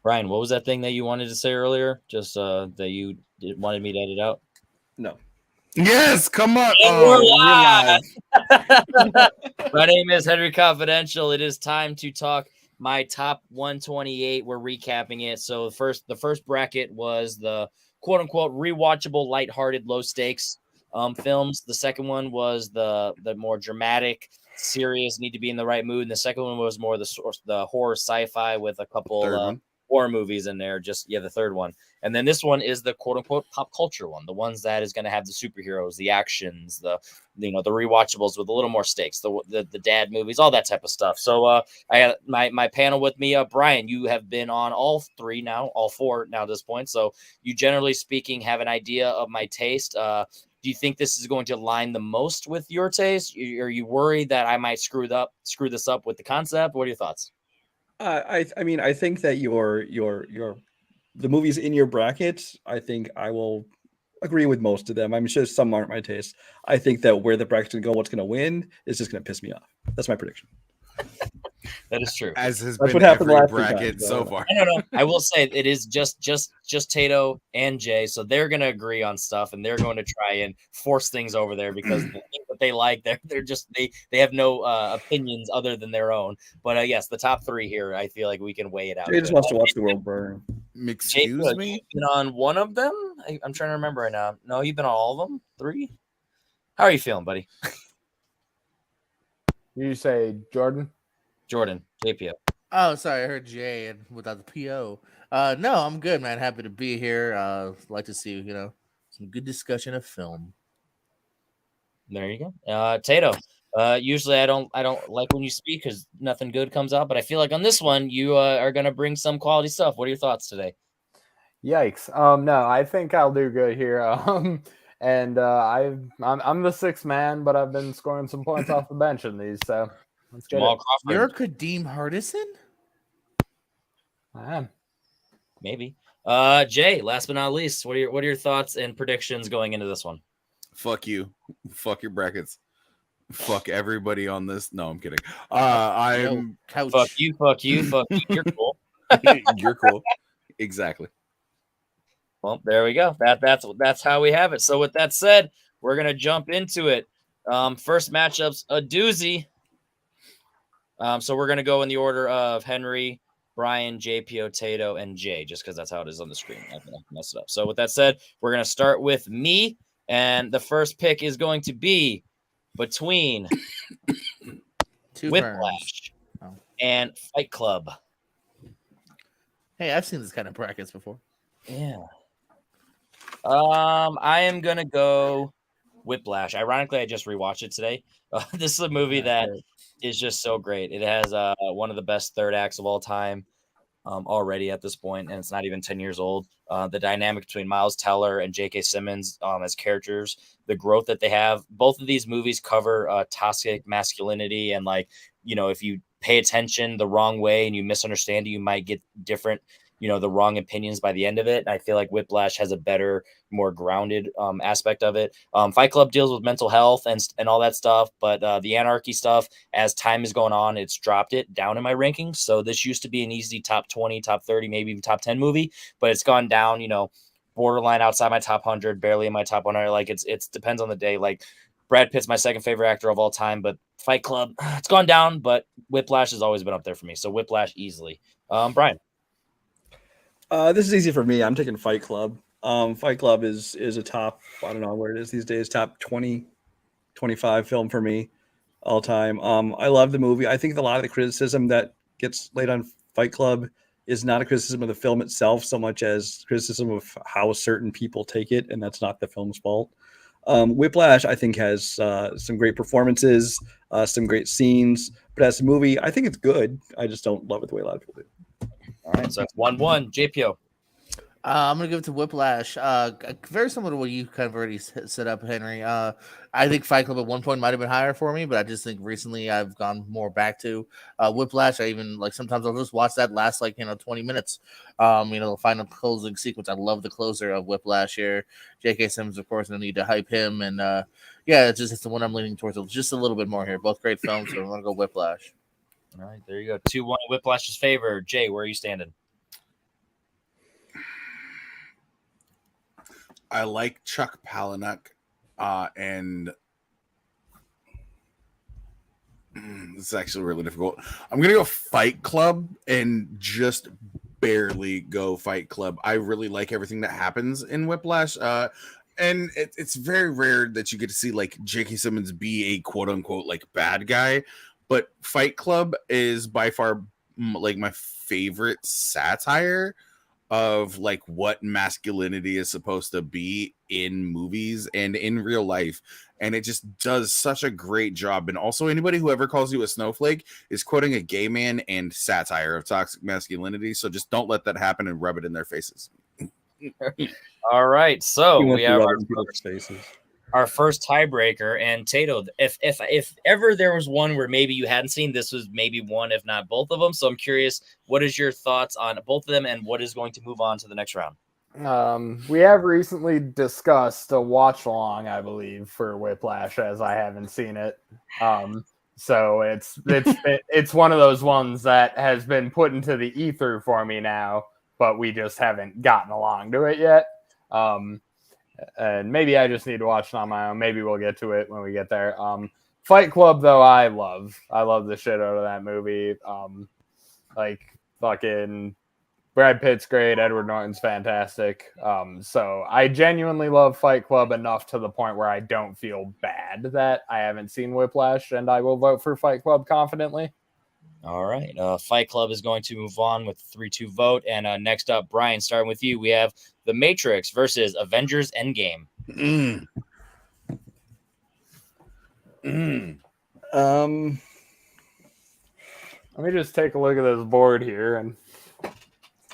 Brian, what was that thing that you wanted to say earlier? Just that you wanted me to edit out? No. Yes, come on. And Oh, we're live. My name is Henry Confidential. It is time to talk my top 128. We're recapping it. So the first bracket was the quote unquote rewatchable, lighthearted, low stakes films. The second one was the more dramatic, serious, need to be in the right mood. And the second one was more the horror sci-fi with a couple horror movies in there. The third one. And then this one is the quote unquote pop culture one, the ones that is going to have the superheroes, the actions, the rewatchables with a little more stakes, the dad movies, all that type of stuff. So I had my panel with me. Brian, you have been on all four now at this point. So you, generally speaking, have an idea of my taste. Do you think this is going to line the most with your taste? Are you worried that I might screw this up with the concept? What are your thoughts? I mean, I think that the movies in your bracket, I think I will agree with most of them. I'm sure some aren't my taste. I think that where the bracket's going to go, what's going to win, is just going to piss me off. That's my prediction. That is true. As has That's been what happened every last bracket time, so far. No. I will say it is just Tato and Jay, so they're going to agree on stuff, and they're going to try and force things over there because the thing that they like, they have no opinions other than their own. But yes, the top three here, I feel like we can weigh it out. Jay just wants to watch the world burn. Excuse me? You've been on one of them? I'm trying to remember right now. No, you've been on all of them? Three? How are you feeling, buddy? You say Jordan? Jordan, JPO. Oh, sorry, I heard Jay and without the PO. No, I'm good, man. Happy to be here. Like to see some good discussion of film. There you go. Tato. Usually I don't like when you speak because nothing good comes out, but I feel like on this one you are gonna bring some quality stuff. What are your thoughts today? Yikes. No, I think I'll do good here. And I'm the sixth man, but I've been scoring some points off the bench in these, so let's get Jamal it. Crawford. You're Kadeem Hardison? I am. Maybe. Jay, last but not least, what are your thoughts and predictions going into this one? Fuck you. Fuck your brackets. Fuck everybody on this. No, I'm kidding. I'm couch. Fuck you. You're cool. You're cool. Exactly. Well, there we go. That's how we have it. So with that said, we're gonna jump into it. First matchup's a doozy. So we're gonna go in the order of Henry, Brian, JPO, Tato, and Jay, just because that's how it is on the screen. I'm gonna mess it up. So with that said, we're gonna start with me, and the first pick is going to be between Whiplash and Fight Club. Hey, I've seen this kind of brackets before. Yeah. I am gonna go Whiplash. Ironically, I just rewatched it today. This is a movie that is just so great. It has one of the best third acts of all time already at this point, and it's not even 10 years old. The dynamic between Miles Teller and J.K. Simmons as characters, the growth that they have. Both of these movies cover toxic masculinity, and if you pay attention the wrong way and you misunderstand it, you might get different the wrong opinions by the end of it. And I feel like Whiplash has a better, more grounded aspect of it. Fight Club deals with mental health and all that stuff, but the anarchy stuff, as time is going on, it's dropped it down in my rankings. So this used to be an easy top 20, top 30, maybe even top 10 movie, but it's gone down, borderline outside my top 100, barely in my top 100. Like it's depends on the day. Like Brad Pitt's my second favorite actor of all time, but Fight Club, it's gone down, but Whiplash has always been up there for me. So Whiplash easily. Brian. This is easy for me. I'm taking Fight Club. Fight Club is a top, I don't know where it is these days, top 20, 25 film for me all time. I love the movie. I think a lot of the criticism that gets laid on Fight Club is not a criticism of the film itself so much as criticism of how certain people take it, and that's not the film's fault. Whiplash, I think, has some great performances, some great scenes, but as a movie, I think it's good. I just don't love it the way a lot of people do. All right, so that's 1-1. JPO. I'm gonna give it to Whiplash. Very similar to what you kind of already set up, Henry. I think Fight Club at one point might have been higher for me, but I just think recently I've gone more back to Whiplash. I even sometimes I'll just watch that last 20 minutes. The final closing sequence. I love the closer of Whiplash here. J.K. Simmons, of course, no need to hype him, and it's the one I'm leaning towards. Just a little bit more here. Both great films, so I'm gonna go Whiplash. All right, there you go. 2-1 Whiplash's favor. Jay, where are you standing? I like Chuck Palahniuk, and this is actually really difficult. I'm gonna go Fight Club and just barely go Fight Club. I really like everything that happens in Whiplash. And it's very rare that you get to see like J.K. Simmons be a quote unquote like bad guy, but Fight Club is by far like my favorite satire of like what masculinity is supposed to be in movies and in real life, and it just does such a great job. And also, anybody who ever calls you a snowflake is quoting a gay man and satire of toxic masculinity, so just don't let that happen and rub it in their faces. All right, so He went we through have rubbing people's faces. our first tiebreaker. And Tato, if ever there was one where maybe you hadn't seen, this was maybe one, if not both of them. So I'm curious, what is your thoughts on both of them, and what is going to move on to the next round? We have recently discussed a watch along, I believe, for Whiplash, as I haven't seen it. So it's one of those ones that has been put into the ether for me now, but we just haven't gotten along to it yet. And maybe I just need to watch it on my own. Maybe we'll get to it when we get there. Fight Club, though, I love the shit out of that movie. Like fucking Brad Pitt's great. Edward Norton's fantastic. So I genuinely love Fight Club enough to the point where I don't feel bad that I haven't seen Whiplash, and I will vote for Fight Club confidently. All right. Fight Club is going to move on with 3-2 vote. And next up, Brian, starting with you, we have The Matrix versus Avengers Endgame. Let me just take a look at this board here. And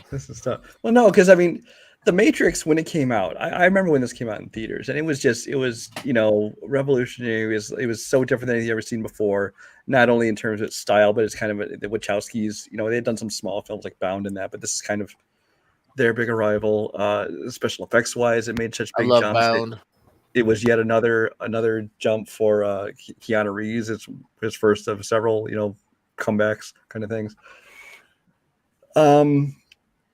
this is tough. Well, no, because I mean, The Matrix, when it came out, I remember when this came out in theaters, and it was revolutionary. It was so different than anything you've ever seen before, not only in terms of its style, but it's kind of the Wachowskis, they had done some small films like Bound in that, but this is kind of their big arrival. Special effects wise, it made such big jumps. Bound. It was yet another jump for Keanu Reeves. It's his first of several, comebacks kind of things.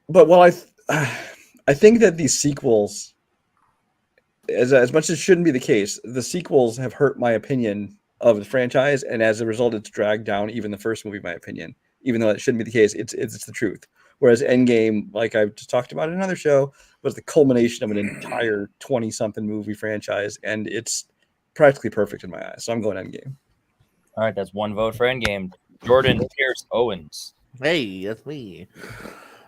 But while I think that these sequels, as much as shouldn't be the case, the sequels have hurt my opinion of the franchise, and as a result, it's dragged down even the first movie, in my opinion. Even though it shouldn't be the case, it's the truth. Whereas Endgame, like I've just talked about in another show, was the culmination of an entire 20-something movie franchise, and it's practically perfect in my eyes. So I'm going Endgame. All right, that's one vote for Endgame. Jordan Pierce Owens. Hey, that's me.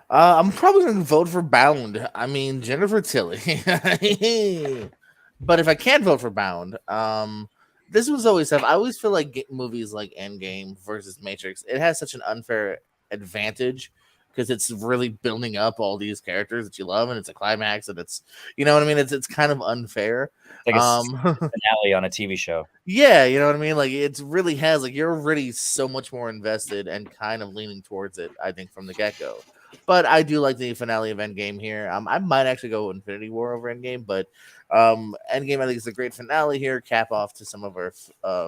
I'm probably going to vote for Bound. I mean, Jennifer Tilly. But if I can't vote for Bound, this was always tough. I always feel like movies like Endgame versus Matrix, it has such an unfair advantage because it's really building up all these characters that you love, and it's a climax, and it's, you know what I mean? It's kind of unfair. Like a finale on a TV show. Yeah, you know what I mean? Like, it really has, like, you're already so much more invested and kind of leaning towards it, I think, from the get-go. But I do like the finale of Endgame here. I might actually go Infinity War over Endgame, but Endgame, I think, is a great finale here. Cap off to some of our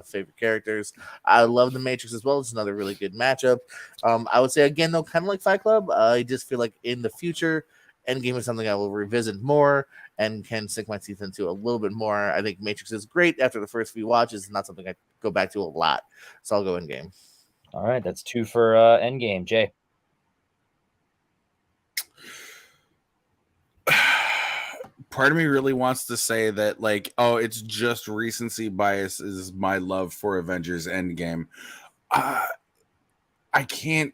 favorite characters. I love The Matrix as well. It's another really good matchup. I would say, again, though, kind of like Fight Club, I just feel like in the future, Endgame is something I will revisit more and can sink my teeth into a little bit more. I think Matrix is great after the first few watches. It's not something I go back to a lot. So I'll go Endgame. All right, that's 2 for Endgame. Jay. Part of me really wants to say that, like, oh, it's just recency bias is my love for Avengers Endgame. I can't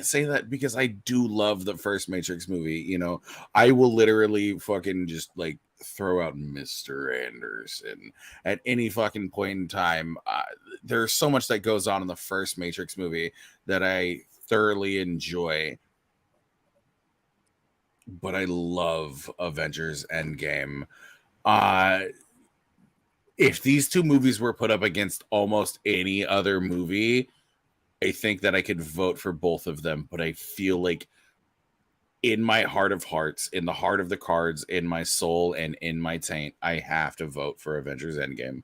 say that because I do love the first Matrix movie. I will literally fucking just like throw out Mr. Anderson at any fucking point in time. There's so much that goes on in the first Matrix movie that I thoroughly enjoy. But I love Avengers Endgame. If these two movies were put up against almost any other movie, I think that I could vote for both of them. But I feel like in my heart of hearts, in the heart of the cards, in my soul, and in my taint, I have to vote for Avengers Endgame.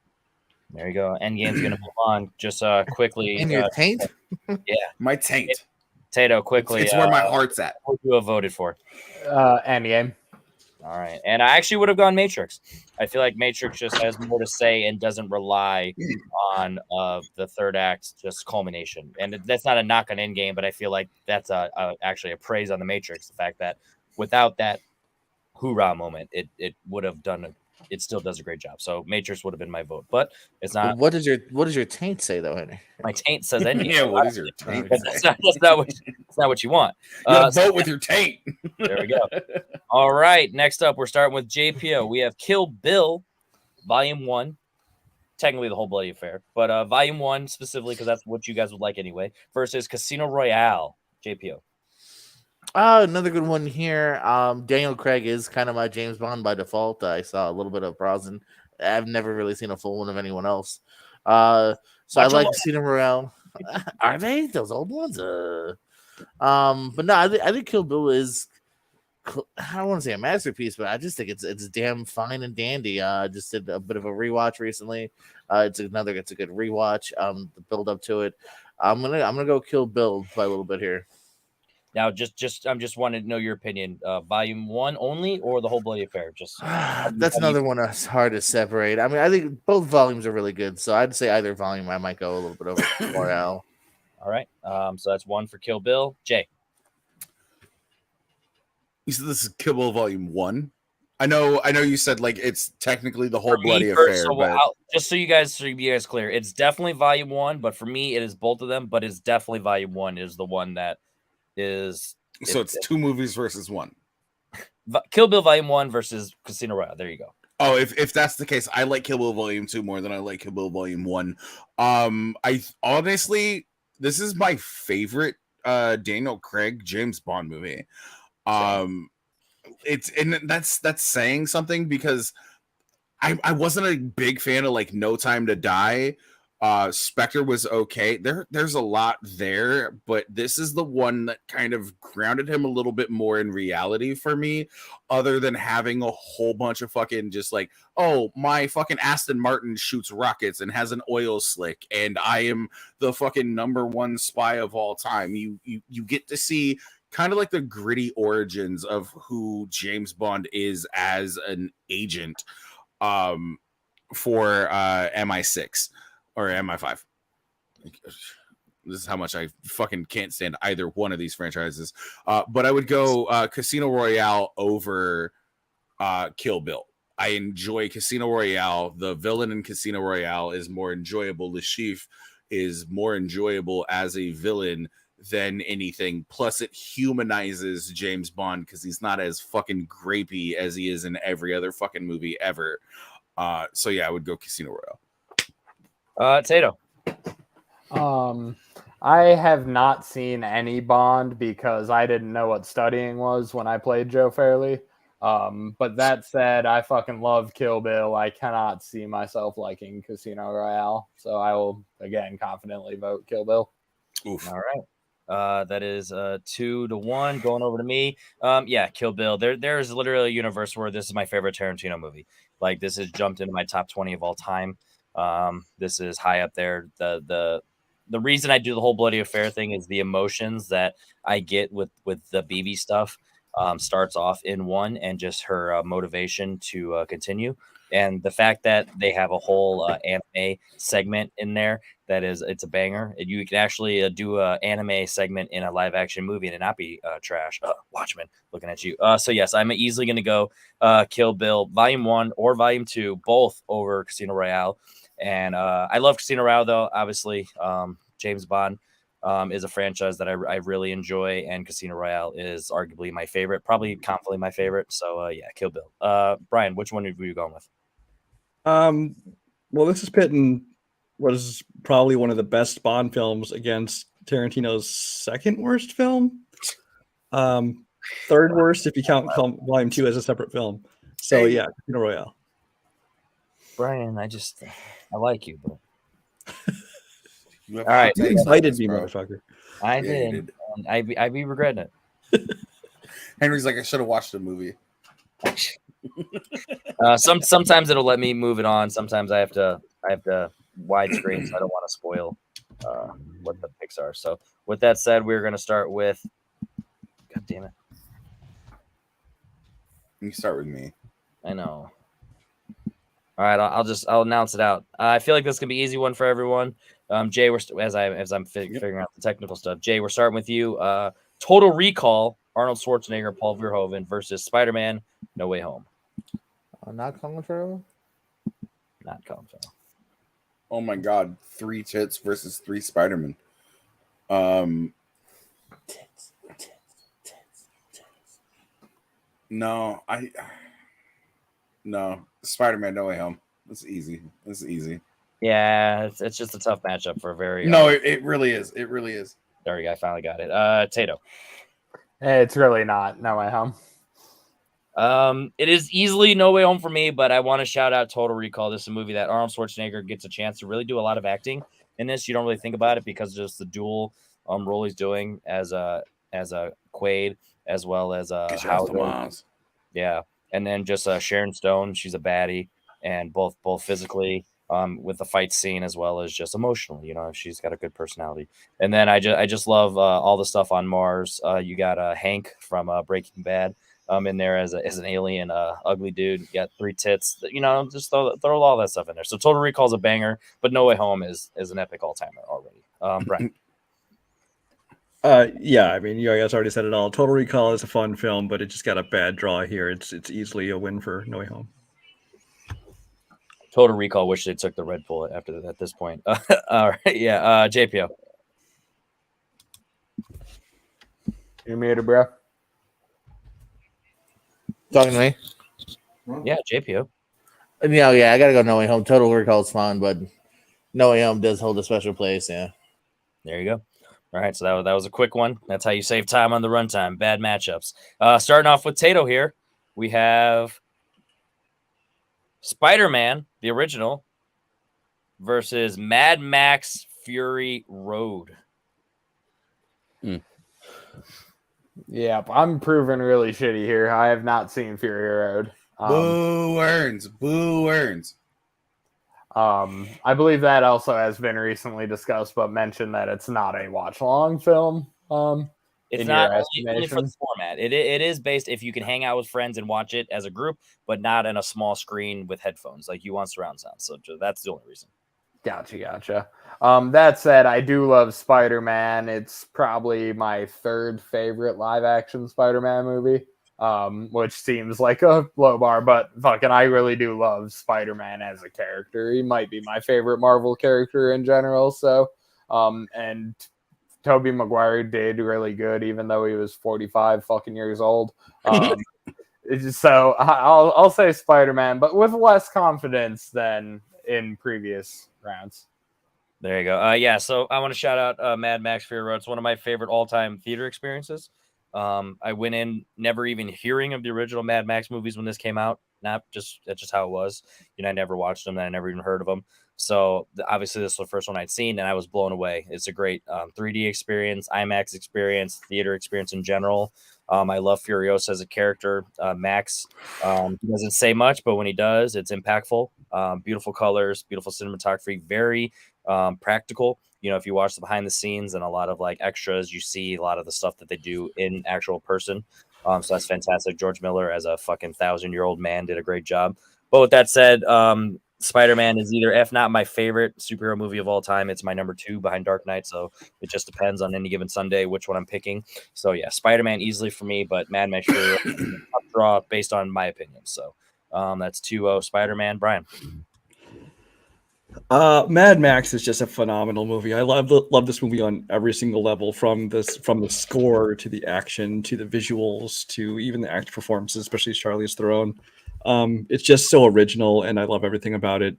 There you go. Endgame's going to move on. Just quickly. In your taint? Yeah. My taint. Tato, quickly. It's where my heart's at. What would you have voted for? Endgame. All right. And I actually would have gone Matrix. I feel like Matrix just has more to say and doesn't rely on the third act just culmination. And that's not a knock on Endgame, but I feel like that's actually a praise on the Matrix. The fact that without that hoorah moment, it would have done it still does a great job. So Matrix would have been my vote, but it's not. What does your taint say though, Henry? My taint says Endgame. Yeah, what is your taint? That's not what you want. You gotta vote with your taint. There we go. All right. Next up, we're starting with JPO. We have Kill Bill, Volume 1. Technically the whole bloody affair, but Volume 1 specifically because that's what you guys would like anyway. Versus Casino Royale, JPO. Another good one here. Daniel Craig is kind of my James Bond by default. I saw a little bit of Brosnan. I've never really seen a full one of anyone else. So I like Casino Royale. Are they those old ones? But no, I think Kill Bill is. I don't want to say a masterpiece, but I just think it's damn fine and dandy. Just did a bit of a rewatch recently. It's a good rewatch. The build up to it. I'm gonna go Kill Bill by a little bit here. Now, I'm just wanted to know your opinion. Volume 1 only, or the whole bloody affair? Just that's another one that's hard to separate. I mean, I think both volumes are really good, so I'd say either volume. I might go a little bit over Royale. All right. So that's 1 for Kill Bill. Jay. You said this is Kill Bill Volume 1. I know you said like it's technically the whole For bloody me, affair, so but just so you guys clear, it's definitely Volume 1, but for me, it is both of them. But it's definitely Volume 1 is the one that is. So it's 2 movies versus 1. Kill Bill Volume 1 versus Casino Royale. There you go. Oh, if that's the case, I like Kill Bill Volume 2 more than I like Kill Bill Volume 1. I honestly, this is my favorite Daniel Craig James Bond movie. That's saying something because I wasn't a big fan of like No Time to Die. Spectre was okay. There's a lot there, but this is the one that kind of grounded him a little bit more in reality for me, other than having a whole bunch of fucking just like, oh, my fucking Aston Martin shoots rockets and has an oil slick, and I am the fucking #1 spy of all time. You get to see kind of like the gritty origins of who James Bond is as an agent for MI6 or MI5. This is how much I fucking can't stand either one of these franchises. But I would go Casino Royale over Kill Bill. I enjoy Casino Royale. The villain in Casino Royale is more enjoyable. The Chief is more enjoyable as a villain than anything. Plus, it humanizes James Bond because he's not as fucking grapey as he is in every other fucking movie ever. So yeah, I would go Casino Royale. Tato. I have not seen any Bond because I didn't know what studying was when I played Joe Fairley. But that said, I fucking love Kill Bill. I cannot see myself liking Casino Royale. So I will, again, confidently vote Kill Bill. Oof. All right. That is 2-1 going over to me. Yeah, Kill Bill. There's literally a universe where this is my favorite Tarantino movie. Like, this has jumped into my top 20 of all time. This is high up there. The reason I do the whole bloody affair thing is the emotions that I get with the BB stuff starts off in 1, and just her motivation to continue. And the fact that they have a whole anime segment in there it's a banger. You can actually do an anime segment in a live action movie and it not be trash. Watchmen, looking at you. So yes, I'm easily going to go Kill Bill Volume 1 or Volume 2, both over Casino Royale. And I love Casino Royale though. Obviously, James Bond is a franchise that I really enjoy, and Casino Royale is arguably my favorite, probably confidently my favorite. So yeah, Kill Bill. Brian, which one are you going with? Well, this is pitting what is probably one of the best Bond films against Tarantino's second worst film. Third worst if you count Volume 2 as a separate film. So yeah, Casino Royale. Brian, I like you, but all right. You invited me, motherfucker. I did. I be regretting it. Henry's like, I should have watched the movie. Sometimes it'll let me move it on. Sometimes I have to widescreen, so I don't want to spoil what the picks are. So with that said, we're going to start with. God damn it. You start with me. I know. All right, I'll announce it out. I feel like this can be easy one for everyone. Jay, as I'm figuring out the technical stuff. Jay, we're starting with you. Total Recall: Arnold Schwarzenegger, Paul Verhoeven versus Spider-Man: No Way Home. Not Colin Farrell. Not Colin Farrell. Oh my God, 3 tits versus 3 Spider-Man. No, Spider-Man: No Way Home. It's easy. Yeah, it's just a tough matchup for a very. No, it really is. It really is. There we go. I finally got it. Tato. It's really not No Way Home. It is easily No Way Home for me, but I want to shout out Total Recall. This is a movie that Arnold Schwarzenegger gets a chance to really do a lot of acting in this. You don't really think about it because just the dual role he's doing as a Quaid as well as Howard. Yeah, and then just Sharon Stone. She's a baddie, and both physically with the fight scene as well as just emotionally. You know, she's got a good personality. And then I just love all the stuff on Mars. You got Hank from Breaking Bad. In there as an alien, ugly dude. You got 3 tits. You know, just throw all that stuff in there. So Total Recall's a banger, but No Way Home is an epic all timer already. Brian. Yeah, I mean, you guys already said it all. Total Recall is a fun film, but it just got a bad draw here. It's easily a win for No Way Home. Total Recall. Wish they took the Red Bull at this point. All right, yeah. JPO. You muted, bro. Talking to me? Yeah, JPO. Yeah, I gotta go No Way Home. Total Recall's fun, but No Way Home does hold a special place. Yeah. There you go. All right, so that was a quick one. That's how you save time on the runtime. Bad matchups. Starting off with Tato here, we have Spider-Man, the original, versus Mad Max Fury Road. Yeah, I'm proving really shitty here. I have not seen Fury Road. Boo earns. I believe that also has been recently discussed, but mentioned that it's not a watch-along film. It's in not your only for the format. It is based if you can hang out with friends and watch it as a group, but not in a small screen with headphones. Like you want surround sound. So that's the only reason. Gotcha. That said, I do love Spider-Man. It's probably my 3rd favorite live-action Spider-Man movie, which seems like a low bar, but fucking I really do love Spider-Man as a character. He might be my favorite Marvel character in general. So, and Tobey Maguire did really good, even though he was 45 fucking years old. So I'll say Spider-Man, but with less confidence than in previous rounds. There you go. Yeah, so I want to shout out Mad Max Fury Road. It's one of my favorite all-time theater experiences. I went in never even hearing of the original Mad Max movies when this came out. That's just how it was. You know, I never watched them and I never even heard of them. So obviously this was the first one I'd seen and I was blown away. It's a great 3D experience, IMAX experience, theater experience in general. I love Furiosa as a character. Max, he doesn't say much, but when he does, it's impactful. Beautiful colors, beautiful cinematography, very practical. You know, if you watch the behind the scenes and a lot of like extras, you see a lot of the stuff that they do in actual person. So that's fantastic. George Miller, as a fucking 1,000-year-old man, did a great job. But with that said, Spider-Man is either, if not my favorite superhero movie of all time, it's my number 2 behind Dark Knight. So it just depends on any given Sunday which one I'm picking. So yeah, Spider-Man easily for me, but Mad Max Fury tough draw based on my opinion. So that's 2-0 Spider-Man. Brian. Mad Max is just a phenomenal movie. I love this movie on every single level, from the score to the action to the visuals to even the actor performances, especially Charlize Theron. It's just so original, and I love everything about it.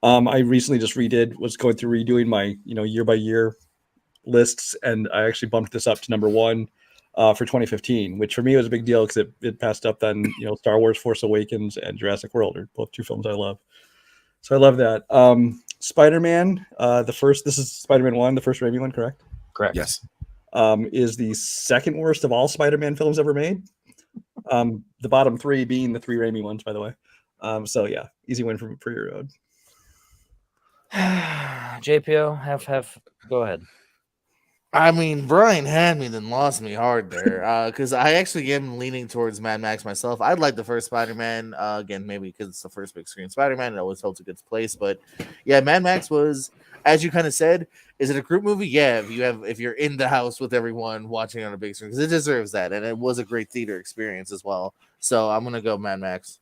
I recently just was going through redoing my year by year lists, and I actually bumped this up to number 1 for 2015, which for me was a big deal because it passed up then Star Wars: Force Awakens and Jurassic World are both 2 films I love. So I love that. Spider-Man, this is Spider-Man 1, the first Raimi one, correct? Correct. Yes. Is the 2nd worst of all Spider-Man films ever made. The bottom 3 being the 3 Raimi ones, by the way. So yeah, easy win for your road. JPO, have go ahead. I mean, Brian had me, then lost me hard there. Because I actually am leaning towards Mad Max myself. I like the first Spider-Man. Again, maybe because it's the first big screen Spider-Man, it always holds a good place. But yeah, Mad Max was, as you kind of said, is it a group movie? Yeah, if you're in the house with everyone watching on a big screen, because it deserves that, and it was a great theater experience as well. So I'm gonna go Mad Max.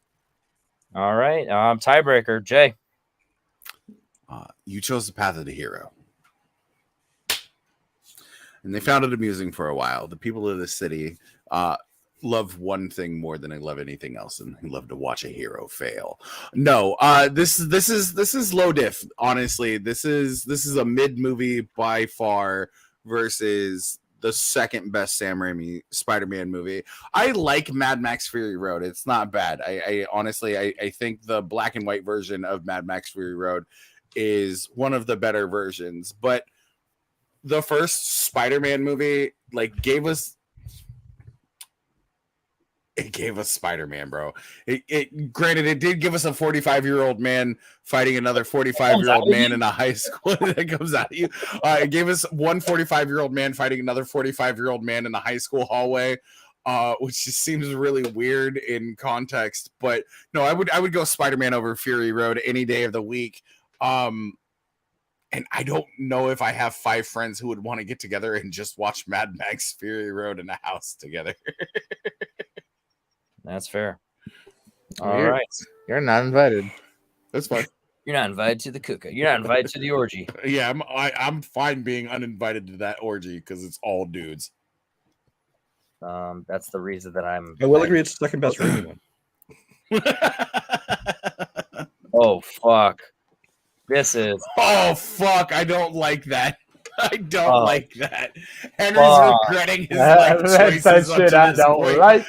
All right, tiebreaker, Jay. You chose the path of the hero. And they found it amusing for a while. The people of the city love one thing more than they love anything else, and they love to watch a hero fail. No, this is low diff. Honestly, this is a mid movie by far versus the second best Sam Raimi Spider-Man movie. I like Mad Max Fury Road. It's not bad. I honestly I think the black and white version of Mad Max Fury Road is one of the better versions, but the first Spider-Man movie gave us Spider-Man, bro. It granted it did give us a 45-year-old man fighting another 45-year-old man in a high school that comes out of you. It gave us one 45-year-old man fighting another 45-year-old man in a high school hallway. Which just seems really weird in context, but no, I would go Spider-Man over Fury Road any day of the week. And I don't know if I have 5 friends who would want to get together and just watch Mad Max Fury Road in a house together. That's fair. All right. You're not invited. That's fine. You're not invited to the cookout. You're not invited to the orgy. Yeah, I'm fine being uninvited to that orgy because it's all dudes. That's the reason that I will agree it's the second best rated one. Oh, fuck. This is... Oh, fuck. I don't like that. I don't like that. Henry's regretting his life choices. That's shit I don't like.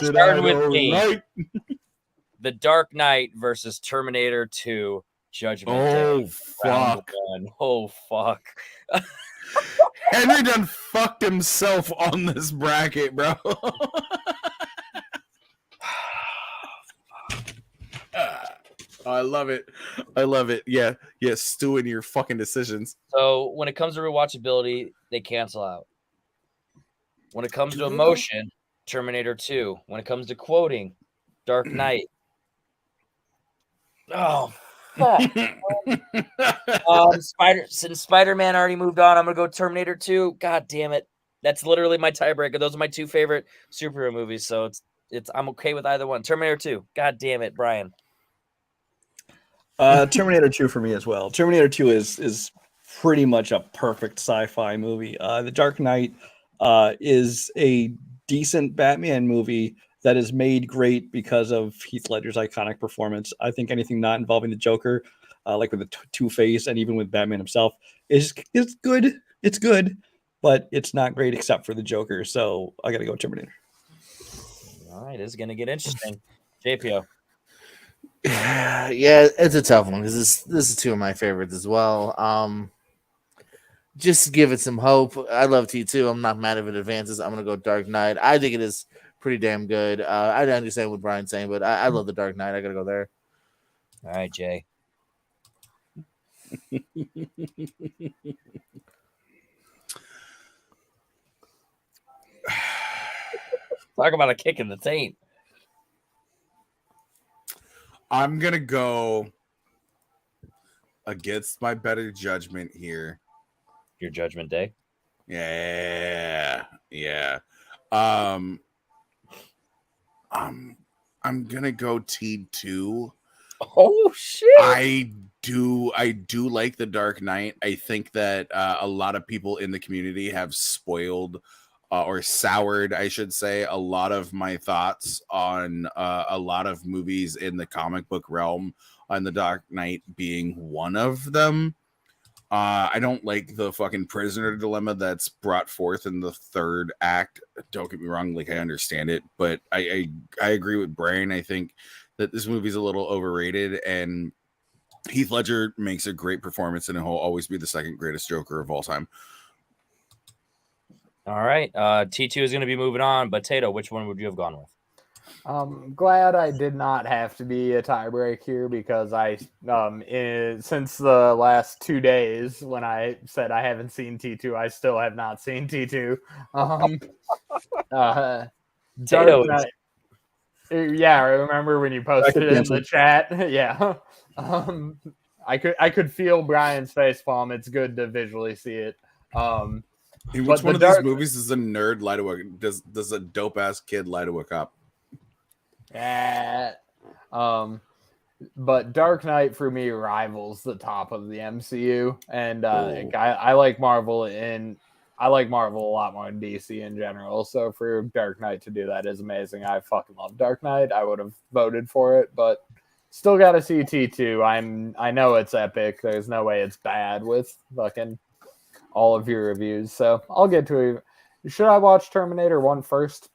Starting with me. The Dark Knight versus Terminator 2 Judgment Day. Oh, fuck. Oh, fuck. Henry done fucked himself on this bracket, bro. I love it. I love it. Yeah. Stew in your fucking decisions. So when it comes to rewatchability, they cancel out. When it comes to emotion, Terminator 2. When it comes to quoting, Dark Knight. Oh, fuck. Since Spider-Man already moved on, I'm gonna go Terminator 2. God damn it. That's literally my tiebreaker. Those are my 2 favorite superhero movies. So it's I'm okay with either one. Terminator 2. God damn it, Brian. Terminator 2 for me as well. Terminator 2 is pretty much a perfect sci-fi movie. The Dark Knight is a decent Batman movie that is made great because of Heath Ledger's iconic performance. I think anything not involving the Joker, like with the Two-Face and even with Batman himself, is good. It's good, but it's not great except for the Joker. So I got to go Terminator. All right, this is going to get interesting. JPO. Yeah, it's a tough one because this is 2 of my favorites as well. Just to give it some hope. I love T2. I'm not mad if it advances. I'm gonna go Dark Knight. I think it is pretty damn good. I understand what Brian's saying, but I love the Dark Knight. I gotta go there. All right, Jay. Talk about a kick in the taint. I'm going to go against my better judgment here. Your Judgment Day? Yeah. I'm going to go T2. Oh, shit. I do like the Dark Knight. I think that a lot of people in the community have spoiled or soured, I should say, a lot of my thoughts on a lot of movies in the comic book realm, on the Dark Knight being one of them. I don't like the fucking prisoner dilemma that's brought forth in the 3rd act. Don't get me wrong, I understand it, but I agree with Brian. I think that this movie's a little overrated, and Heath Ledger makes a great performance, and he'll always be the 2nd greatest Joker of all time. All right. T2 is going to be moving on, but Tato, which one would you have gone with? Glad I did not have to be a tiebreak here because since the last 2 days when I said I haven't seen T2, I still have not seen T2. Dark Knight. Yeah, I remember when you posted it in the chat. Yeah. I could feel Brian's facepalm. It's good to visually see it. In which one of these movies does a nerd lie to a does a dope ass kid lie to a cop? But Dark Knight for me rivals the top of the MCU, and I like Marvel I like Marvel a lot more than DC in general. So for Dark Knight to do that is amazing. I fucking love Dark Knight. I would have voted for it, but still got to see T2. I know it's epic. There's no way it's bad with fucking all of your reviews. So I'll get to it. Should I watch Terminator 1 first?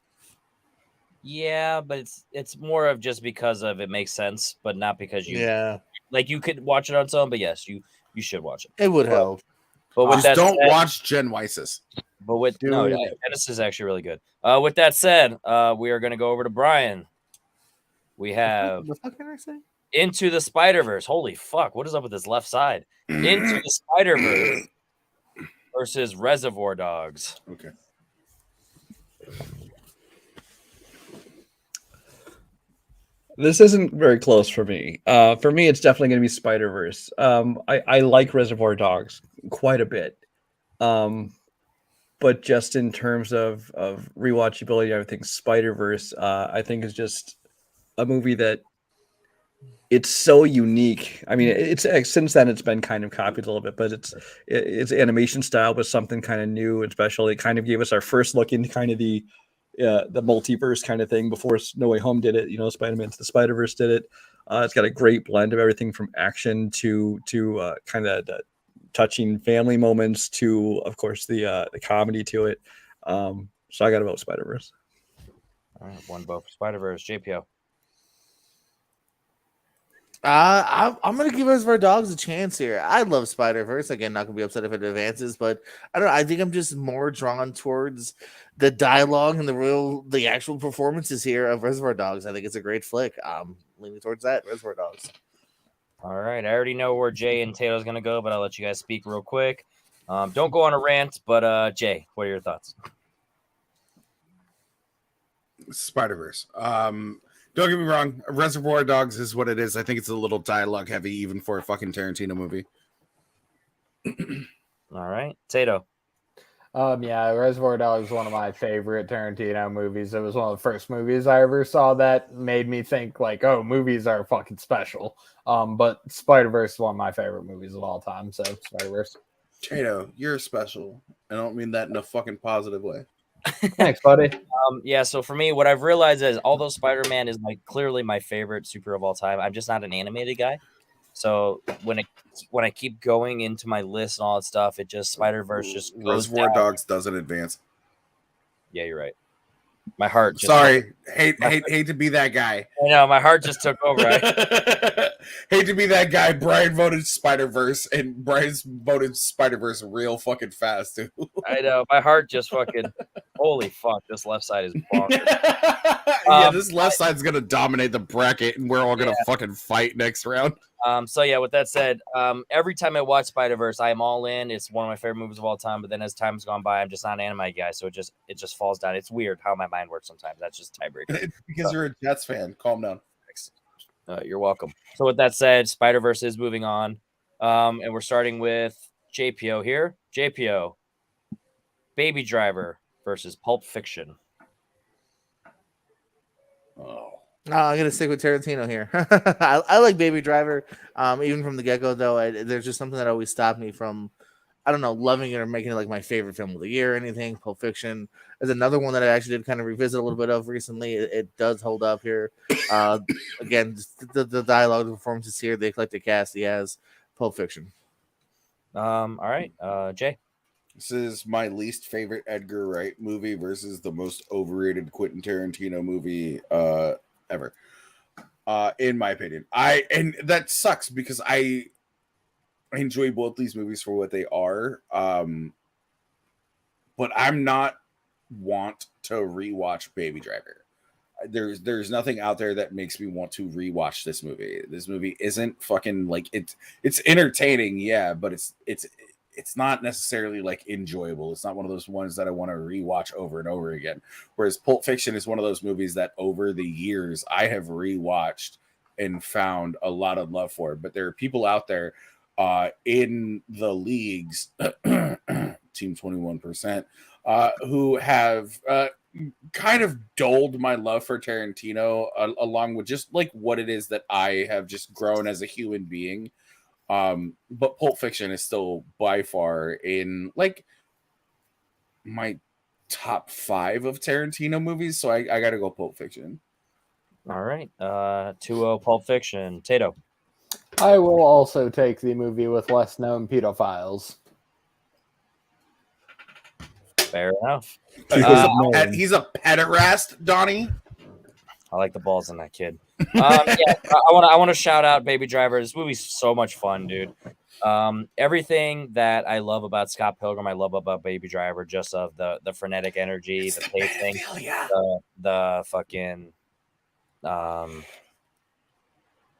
Yeah, but it's more of just because of it makes sense, but not because you like you could watch it on its own. But yes, you should watch it. It would help. But with that don't said, watch Gen Weiss's. But with Dennis is actually really good. With that said, we are going to go over to Brian. We have the fuck can I say? Into the Spider-Verse. Holy fuck! What is up with this left side? Into the Spider-Verse versus Reservoir Dogs. Okay. This isn't very close for me. For me, it's definitely going to be Spider-Verse. I like Reservoir Dogs quite a bit. But just in terms of rewatchability, I think Spider-Verse, I think is just a movie that it's so unique. I mean, it's since then it's been kind of copied a little bit, but its animation style was something kind of new and special. It kind of gave us our first look into kind of the multiverse kind of thing before No Way Home did it. You know, Spider-Man to the Spider-Verse did it. It's got a great blend of everything from action to kind of touching family moments to, of course, the comedy to it. So I got to vote Spider-Verse. All right, one vote for Spider-Verse. JPO. I'm gonna give Reservoir Dogs a chance here. I love Spider-Verse. Again, not gonna be upset if it advances, but I don't know. I think I'm just more drawn towards the dialogue and the actual performances here of Reservoir Dogs. I think it's a great flick. I'm leaning towards that, Reservoir Dogs. All right. I already know where Jay and Tato's gonna go, but I'll let you guys speak real quick. Don't go on a rant, but Jay, what are your thoughts? Spider-Verse. Don't get me wrong. Reservoir Dogs is what it is. I think it's a little dialogue heavy, even for a fucking Tarantino movie. All right, Tato. Yeah, Reservoir Dogs is one of my favorite Tarantino movies. It was one of the first movies I ever saw that made me think like, oh, movies are fucking special. But Spider-Verse is one of my favorite movies of all time. So Spider-Verse. Tato, you're special. I don't mean that in a fucking positive way. Thanks, buddy. Yeah, so for me, what I've realized is although Spider-Man is clearly my favorite superhero of all time, I'm just not an animated guy. So when I keep going into my list and all that stuff, it just Spider-Verse just goes Reservoir down. Dogs doesn't advance. Yeah, you're right. My heart just hate to be that guy. I know, my heart just took over. Hate to be that guy. Brian voted Spider-Verse, and Brian's voted Spider-Verse real fucking fast, too. I know, my heart just fucking holy fuck, this left side is bonkers. Yeah, this left side's gonna dominate the bracket, and we're all gonna fucking fight next round. So yeah, with that said, every time I watch Spider-Verse, I am all in. It's one of my favorite movies of all time. But then as time's gone by, I'm just not an anime guy, so it just falls down. It's weird how my mind works sometimes. That's just tiebreaker. Because you're a Jets fan. Calm down. You're welcome. So with that said, Spider-Verse is moving on, and we're starting with JPO here. JPO, Baby Driver versus Pulp Fiction. Oh. No, I'm gonna stick with Tarantino here. I like Baby Driver, even from the get-go. Though there's just something that always stopped me from, I don't know, loving it or making it like my favorite film of the year or anything. Pulp Fiction is another one that I actually did kind of revisit a little bit of recently. It does hold up here. Again, the dialogue, the performances here, the eclectic cast he has. Pulp Fiction. All right, Jay. This is my least favorite Edgar Wright movie versus the most overrated Quentin Tarantino movie ever, in my opinion. And that sucks because I enjoy both these movies for what they are, but I'm not want to rewatch Baby Driver. there's nothing out there that makes me want to rewatch this movie. This movie isn't fucking like it's entertaining, yeah, but it's not necessarily like enjoyable. It's not one of those ones that I want to rewatch over and over again. Whereas Pulp Fiction is one of those movies that over the years I have rewatched and found a lot of love for. But there are people out there in the leagues, Team 21%, who have kind of dulled my love for Tarantino along with just like what it is that I have just grown as a human being. But Pulp Fiction is still by far in like my top 5 of Tarantino movies, so I gotta go Pulp Fiction. All right, 2-0 Pulp Fiction. Tato. I will also take the movie with less known pedophiles. Fair enough. He's a pederast, Donnie. I like the balls on that kid. Yeah, I want to shout out Baby Driver. This movie's so much fun, dude. Everything that I love about Scott Pilgrim, I love about Baby Driver. Just of the frenetic energy, the pacing, the fucking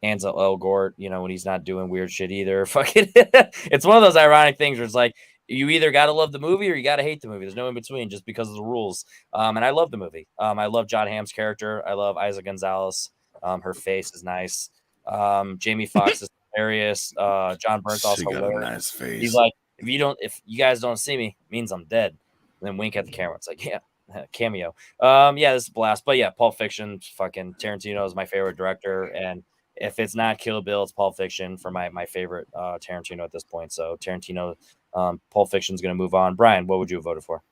Ansel Elgort. You know, when he's not doing weird shit either. Fucking, it's one of those ironic things where it's like you either got to love the movie or you got to hate the movie. There's no in between, just because of the rules. And I love the movie. I love John Hamm's character. I love Isa Gonzalez. Her face is nice. Jamie Foxx is hilarious. John Bernthal's hilarious. Nice face. He's like, if you guys don't see me, it means I'm dead. And then wink at the camera. It's like, yeah, cameo. Yeah, this is a blast. But yeah, Pulp Fiction, fucking Tarantino is my favorite director. And if it's not Kill Bill, it's Pulp Fiction for my favorite Tarantino at this point. So Tarantino, Pulp Fiction is going to move on. Brian, what would you have voted for?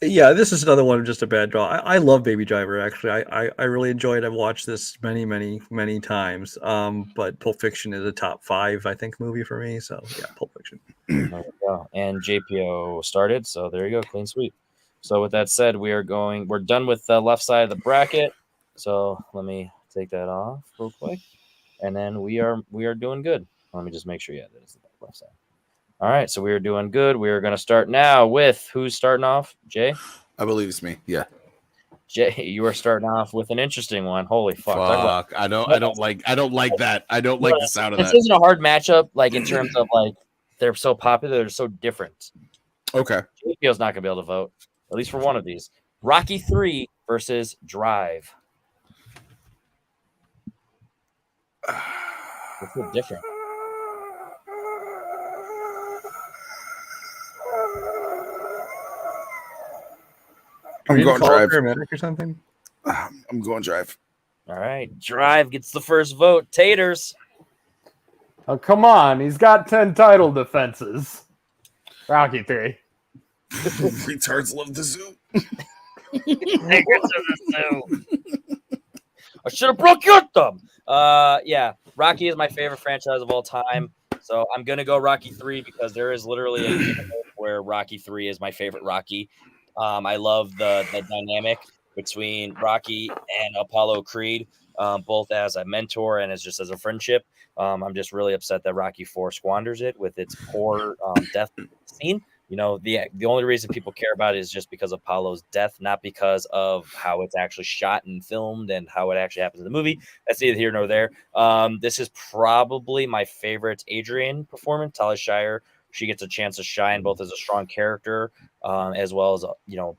Yeah, this is another one of just a bad draw. I love Baby Driver, actually. I really enjoyed it. I've watched this many times. But Pulp Fiction is a top 5, I think, movie for me. So yeah, Pulp Fiction. There we go. And JPO started, so there you go, clean sweep. So with that said, we're done with the left side of the bracket. So let me take that off real quick. And then we are doing good. Let me just make sure, yeah, that is the left side. All right, so we are doing good. We are going to start now with who's starting off? Jay? I believe it's me. Yeah. Jay, you are starting off with an interesting one. Holy fuck. I don't like that. I don't like the sound of that. This isn't a hard matchup, like in terms of like they're so popular, they're so different. Okay. JPO's not going to be able to vote, at least for one of these. Rocky 3 versus Drive. What's so different? I'm going Drive. Paramedic or something? I'm going Drive. All right. Drive gets the first vote. Taters. Oh, come on. He's got 10 title defenses. Rocky 3. Retards love the zoo. I should have broke your thumb. Yeah. Rocky is my favorite franchise of all time. So I'm going to go Rocky 3 because there is literally a universe where Rocky 3 is my favorite Rocky. I love the dynamic between Rocky and Apollo Creed, both as a mentor and as a friendship. I'm just really upset that Rocky 4 squanders it with its poor death scene. You know, the only reason people care about it is just because of Apollo's death, not because of how it's actually shot and filmed and how it actually happens in the movie. That's neither here nor there. This is probably my favorite Adrian performance, Talia Shire. She gets a chance to shine both as a strong character, as well as,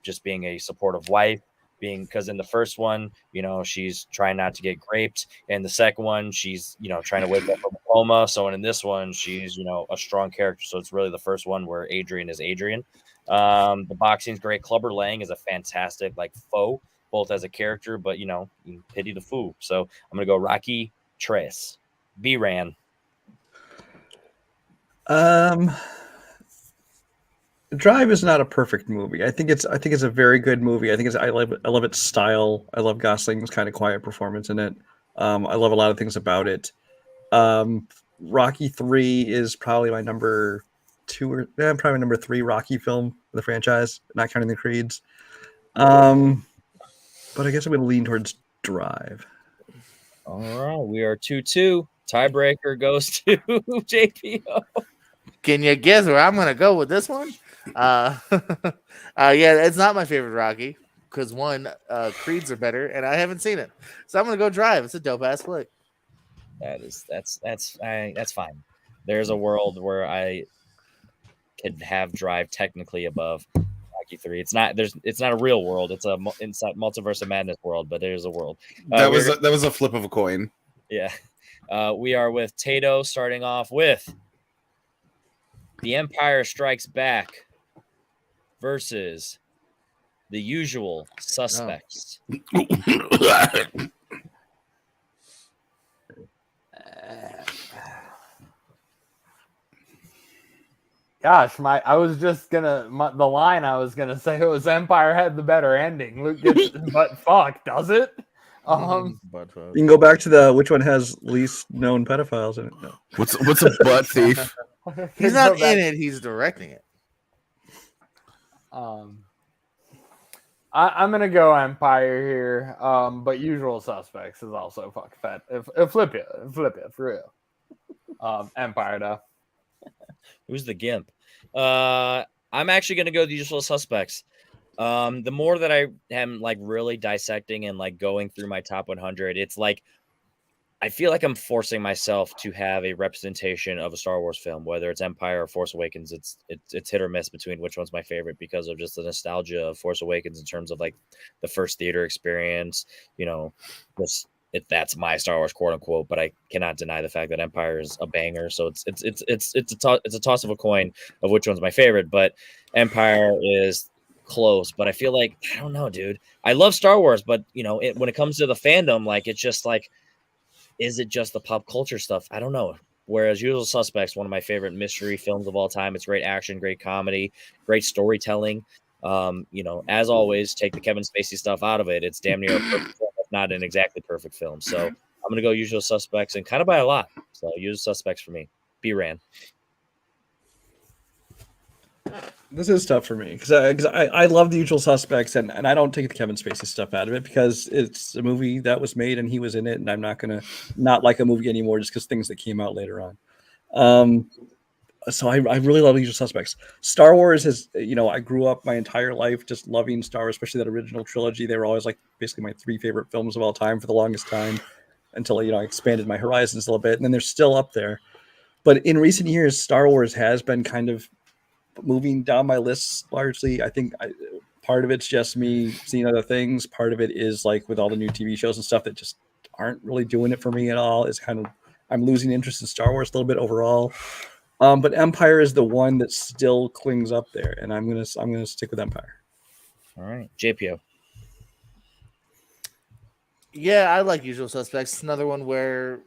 just being a supportive wife, because in the first one, she's trying not to get raped. In the second one, she's, trying to wake up from a coma. So in this one, she's, a strong character. So it's really the first one where Adrian is Adrian. The boxing's great. Clubber Lang is a fantastic, foe, both as a character, but, you pity the fool. So I'm going to go Rocky Tres. B-Ran. Drive is not a perfect movie. I think it's a very good movie. I love its style. I love Gosling's kind of quiet performance in it. I love a lot of things about it. Rocky 3 is probably my number 2 or probably number 3 Rocky film in the franchise, not counting the Creeds. But I guess I'm going to lean towards Drive. All right, we are 2-2. Tiebreaker goes to JPO. Can you guess where I'm going to go with this one? Yeah, it's not my favorite Rocky. because one, Creeds are better, and I haven't seen it, so I'm gonna go Drive. It's a dope ass flick. That's fine. There's a world where I could have Drive technically above Rocky 3. It's not a real world. It's a inside Multiverse of Madness world, but there's a world. That was a flip of a coin. Yeah. We are with Tato starting off with The Empire Strikes Back versus The Usual Suspects. Gosh, the line I was gonna say it was Empire had the better ending. Luke gets, but fuck, does it? You can go back to which one has least known pedophiles in it. No. What's a butt thief? He's not in it. He's directing it. I'm gonna go Empire here, but Usual Suspects is also fuck fat. Flip it for real. Empire though. Who's the gimp? I'm actually gonna go The Usual Suspects. The more that I am like really dissecting and like going through my top 100, it's like I feel like I'm forcing myself to have a representation of a Star Wars film, whether it's Empire or Force Awakens. It's hit or miss between which one's my favorite because of just the nostalgia of Force Awakens in terms of like the first theater experience. You know, that's my Star Wars quote unquote, but I cannot deny the fact that Empire is a banger. So it's a toss of a coin of which one's my favorite. But Empire is close. But I feel like I don't know, dude. I love Star Wars, but you know, when it comes to the fandom, like it's just like. Is it just the pop culture stuff? I don't know. Whereas Usual Suspects, one of my favorite mystery films of all time. It's great action, great comedy, great storytelling. You know, as always, take the Kevin Spacey stuff out of it. It's damn near a perfect film, if not an exactly perfect film. So I'm going to go Usual Suspects and kind of by a lot. So Usual Suspects for me. B-Ran. This is tough for me because I love The Usual Suspects and I don't take the Kevin Spacey stuff out of it because it's a movie that was made and he was in it and I'm not gonna not like a movie anymore just because things that came out later on. So I really love The Usual Suspects. Star Wars is, you know, I grew up my entire life just loving Star Wars, especially that original trilogy. They were always like basically my 3 favorite films of all time for the longest time until, you know, I expanded my horizons a little bit and then they're still up there. But in recent years, Star Wars has been kind of moving down my list largely. I think part of it's just me seeing other things. Part of it is like with all the new TV shows and stuff that just aren't really doing it for me at all. It's kind of I'm losing interest in Star Wars a little bit overall. But Empire is the one that still clings up there, and I'm gonna stick with Empire. All right, JPO. Yeah, I like Usual Suspects. Another one where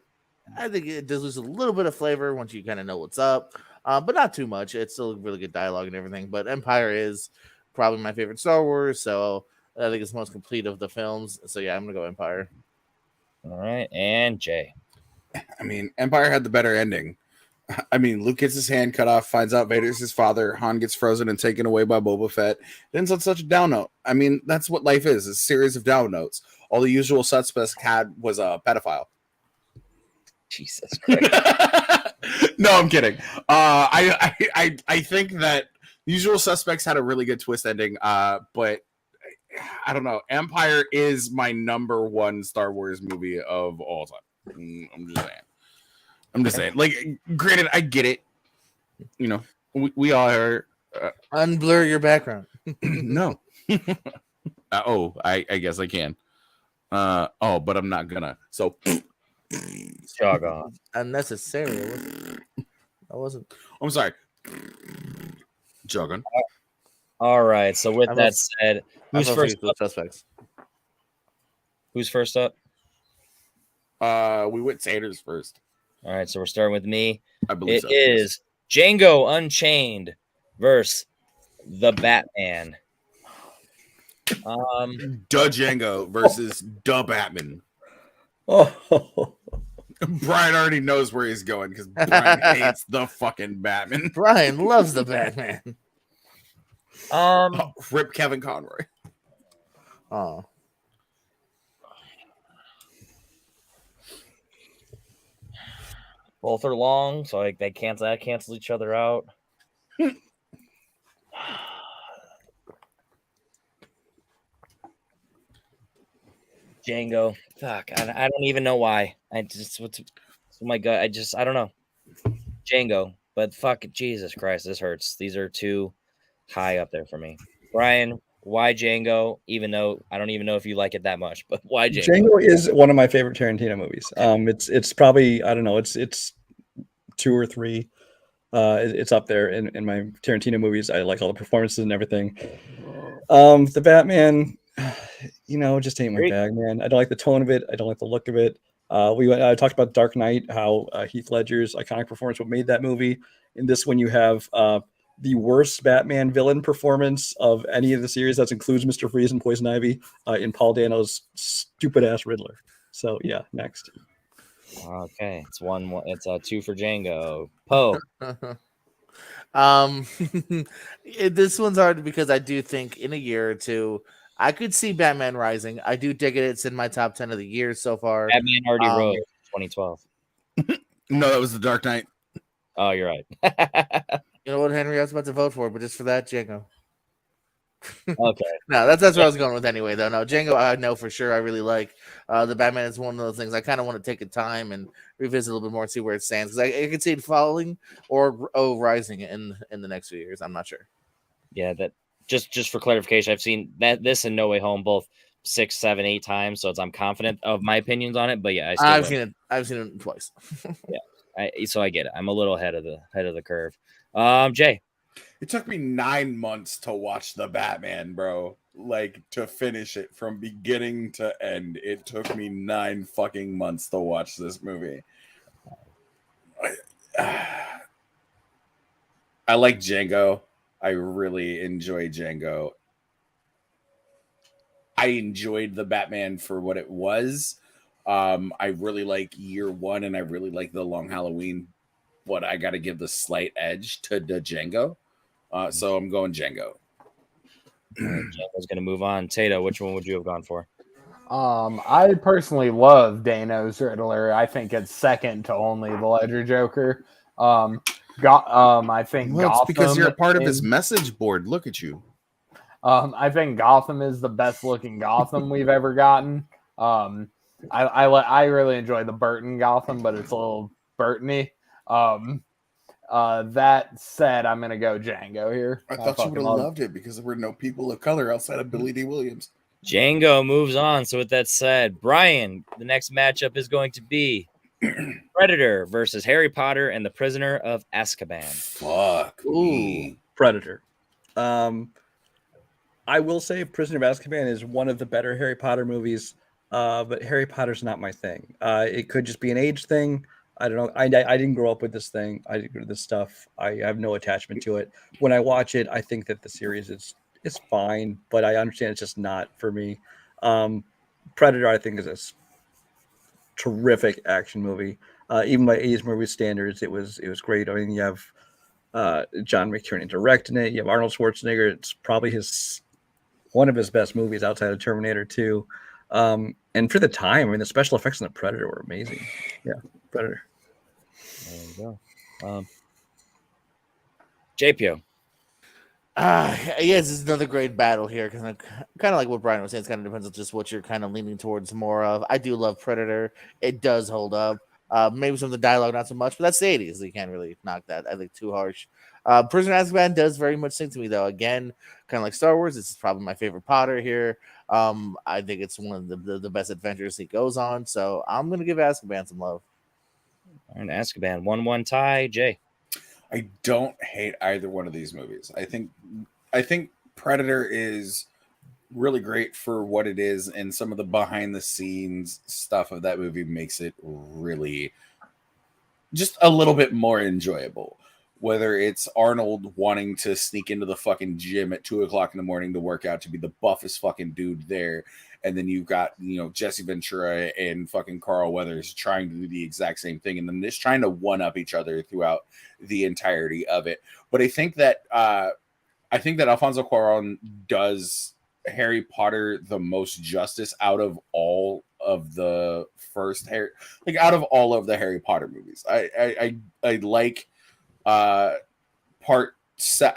I think it does lose a little bit of flavor once you kind of know what's up. But not too much. It's still really good dialogue and everything. But Empire is probably my favorite Star Wars, so I think it's the most complete of the films. So yeah, I'm gonna go Empire. All right, and Jay. I mean, Empire had the better ending. I mean, Luke gets his hand cut off, finds out Vader's his father. Han gets frozen and taken away by Boba Fett. It ends on such a down note. I mean, that's what life is. It's a series of down notes. All The Usual Suspects had was a pedophile. Jesus Christ. No, I'm kidding. I think that Usual Suspects had a really good twist ending, but I don't know. Empire is my number 1 Star Wars movie of all time. I'm just saying. Like, granted, I get it. You know, we all are. Unblur your background. No. I guess I can. But I'm not gonna. So. Jog on. Unnecessary. I wasn't. I'm sorry. Jogging. All right. So with that said, who's first up? Suspects. Who's first up? We went Sanders first. All right. So we're starting with me. I believe it is Django Unchained versus the Batman. Django versus Batman. Oh. Brian already knows where he's going because Brian hates the fucking Batman. Brian loves the Batman. Rip Kevin Conroy. Oh. Both are long, so like they cancel each other out. Django. Fuck, I don't even know why. I just what's oh my god. I don't know. Django, but fuck Jesus Christ, this hurts. These are too high up there for me. Brian, why Django? Even though I don't even know if you like it that much, but why Django? Django is one of my favorite Tarantino movies. It's probably, I don't know, it's 2 or 3. It's up there in my Tarantino movies. I like all the performances and everything. The Batman, just ain't my bag, man. I don't like the tone of it. I don't like the look of it. I talked about Dark Knight, how Heath Ledger's iconic performance what made that movie. In this one, you have the worst Batman villain performance of any of the series. That includes Mr. Freeze and Poison Ivy in Paul Dano's stupid ass Riddler. So yeah, next. Okay, it's 1. It's 2 for Django. Poe. This one's hard because I do think in a year or two I could see Batman Rising. I do dig it. It's in my top 10 of the year so far. Batman already rose 2012. No, that was The Dark Knight. Oh, you're right. You know what, Henry? I was about to vote for, but just for that, Django. Okay. No, that's where I was going with anyway, though. No, Django, I know for sure. I really like the Batman. Is one of those things I kind of want to take a time and revisit a little bit more and see where it stands because I could see it falling or rising in the next few years. I'm not sure. Yeah, that just for clarification, I've seen this and No Way Home both 6, 7, 8 times, so I'm confident of my opinions on it. But yeah, I've seen it twice. Yeah, so I get it. I'm a little ahead of the curve. Jay. It took me 9 months to watch The Batman, bro. Like, to finish it from beginning to end. It took me 9 fucking months to watch this movie. I like Django. I really enjoy Django. I enjoyed The Batman for what it was. I really like Year One, and I really like The Long Halloween. But I got to give the slight edge to the Django. So I'm going Django. Django's going to move on. Tato, which one would you have gone for? I personally love Dano's Riddler. I think it's second to only the Ledger Joker. I think well, Gotham. It's because you're a part of his message board. Look at you. I think Gotham is the best looking Gotham we've ever gotten. I really enjoy the Burton Gotham, but it's a little Burton-y. That said, I'm gonna go Django here. I thought you would have loved it because there were no people of color outside of Billy D. Williams. Django moves on. So with that said, Brian, the next matchup is going to be Predator versus Harry Potter and the Prisoner of Azkaban. Fuck me. Predator. I will say Prisoner of Azkaban is one of the better Harry Potter movies, but Harry Potter's not my thing. It could just be an age thing. I don't know. I didn't grow up with this thing. I didn't grow this stuff. I have no attachment to it. When I watch it, I think that the series is fine, but I understand it's just not for me. Predator, I think, is a terrific action movie. Even by 80s movie standards, it was great. I mean, you have John McTiernan directing it. You have Arnold Schwarzenegger. It's probably one of his best movies outside of Terminator 2. And for the time, I mean, the special effects on the Predator were amazing. Yeah, Predator. There you go. JPO. Yes, this is another great battle here because kind of like what Brian was saying. It kind of depends on just what you're kind of leaning towards more of. I do love Predator. It does hold up. Maybe some of the dialogue not so much, but that's the 80s. So you can't really knock that. I think too harsh. Prisoner of Azkaban does very much sing to me though. Again, kind of like Star Wars. This is probably my favorite Potter here. I think it's one of the best adventures he goes on. So I'm gonna give Azkaban some love. All right, Azkaban 1-1 tie. Jay. I don't hate either one of these movies. I think Predator is really great for what it is, and some of the behind the scenes stuff of that movie makes it really just a little bit more enjoyable. Whether it's Arnold wanting to sneak into the fucking gym at 2:00 in the morning to work out to be the buffest fucking dude there. And then you've got, Jesse Ventura and fucking Carl Weathers trying to do the exact same thing. And then just trying to one up each other throughout the entirety of it. But I think that Alfonso Cuarón does Harry Potter the most justice out of all of the out of all of the Harry Potter movies. I like part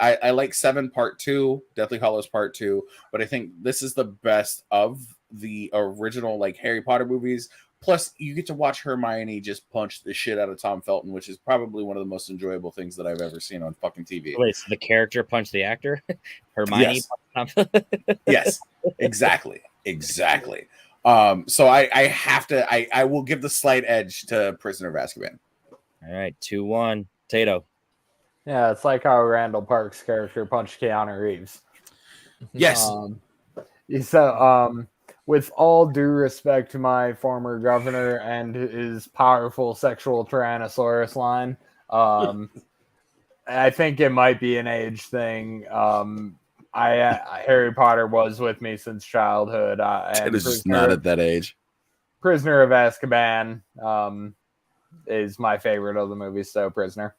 I like 7 Part 2, Deathly Hallows Part 2, but I think this is the best of the original like Harry Potter movies. Plus, you get to watch Hermione just punch the shit out of Tom Felton, which is probably one of the most enjoyable things that I've ever seen on fucking TV. Wait, so the character punched the actor? Hermione? Yes, yes, exactly. So I have to, I will give the slight edge to Prisoner of Azkaban. All right, 2-1. Tato. Yeah, it's like how Randall Park's character punched Keanu Reeves. Yes. So, with all due respect to my former governor and his powerful sexual Tyrannosaurus line, I think it might be an age thing. Harry Potter was with me since childhood. It is just not at that age. Prisoner of Azkaban is my favorite of the movies. So, Prisoner.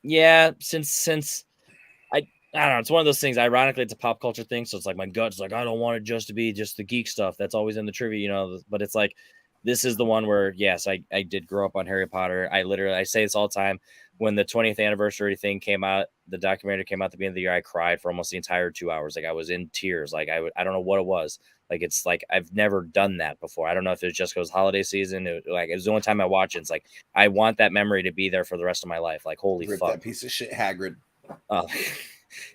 Yeah, since I don't know, it's one of those things. Ironically, it's a pop culture thing, so it's like my gut's like I don't want it just to be just the geek stuff that's always in the trivia, you know. But it's like this is the one where yes, I did grow up on Harry Potter. I say this all the time. When the 20th anniversary thing came out, the documentary came out at the beginning of the year, I cried for almost the entire 2 hours. Like I was in tears. Like I don't know what it was. Like it's like I've never done that before. I don't know if it was just because holiday season. It was the only time I watch it. It's like I want that memory to be there for the rest of my life. Like holy Rip fuck, that piece of shit Hagrid.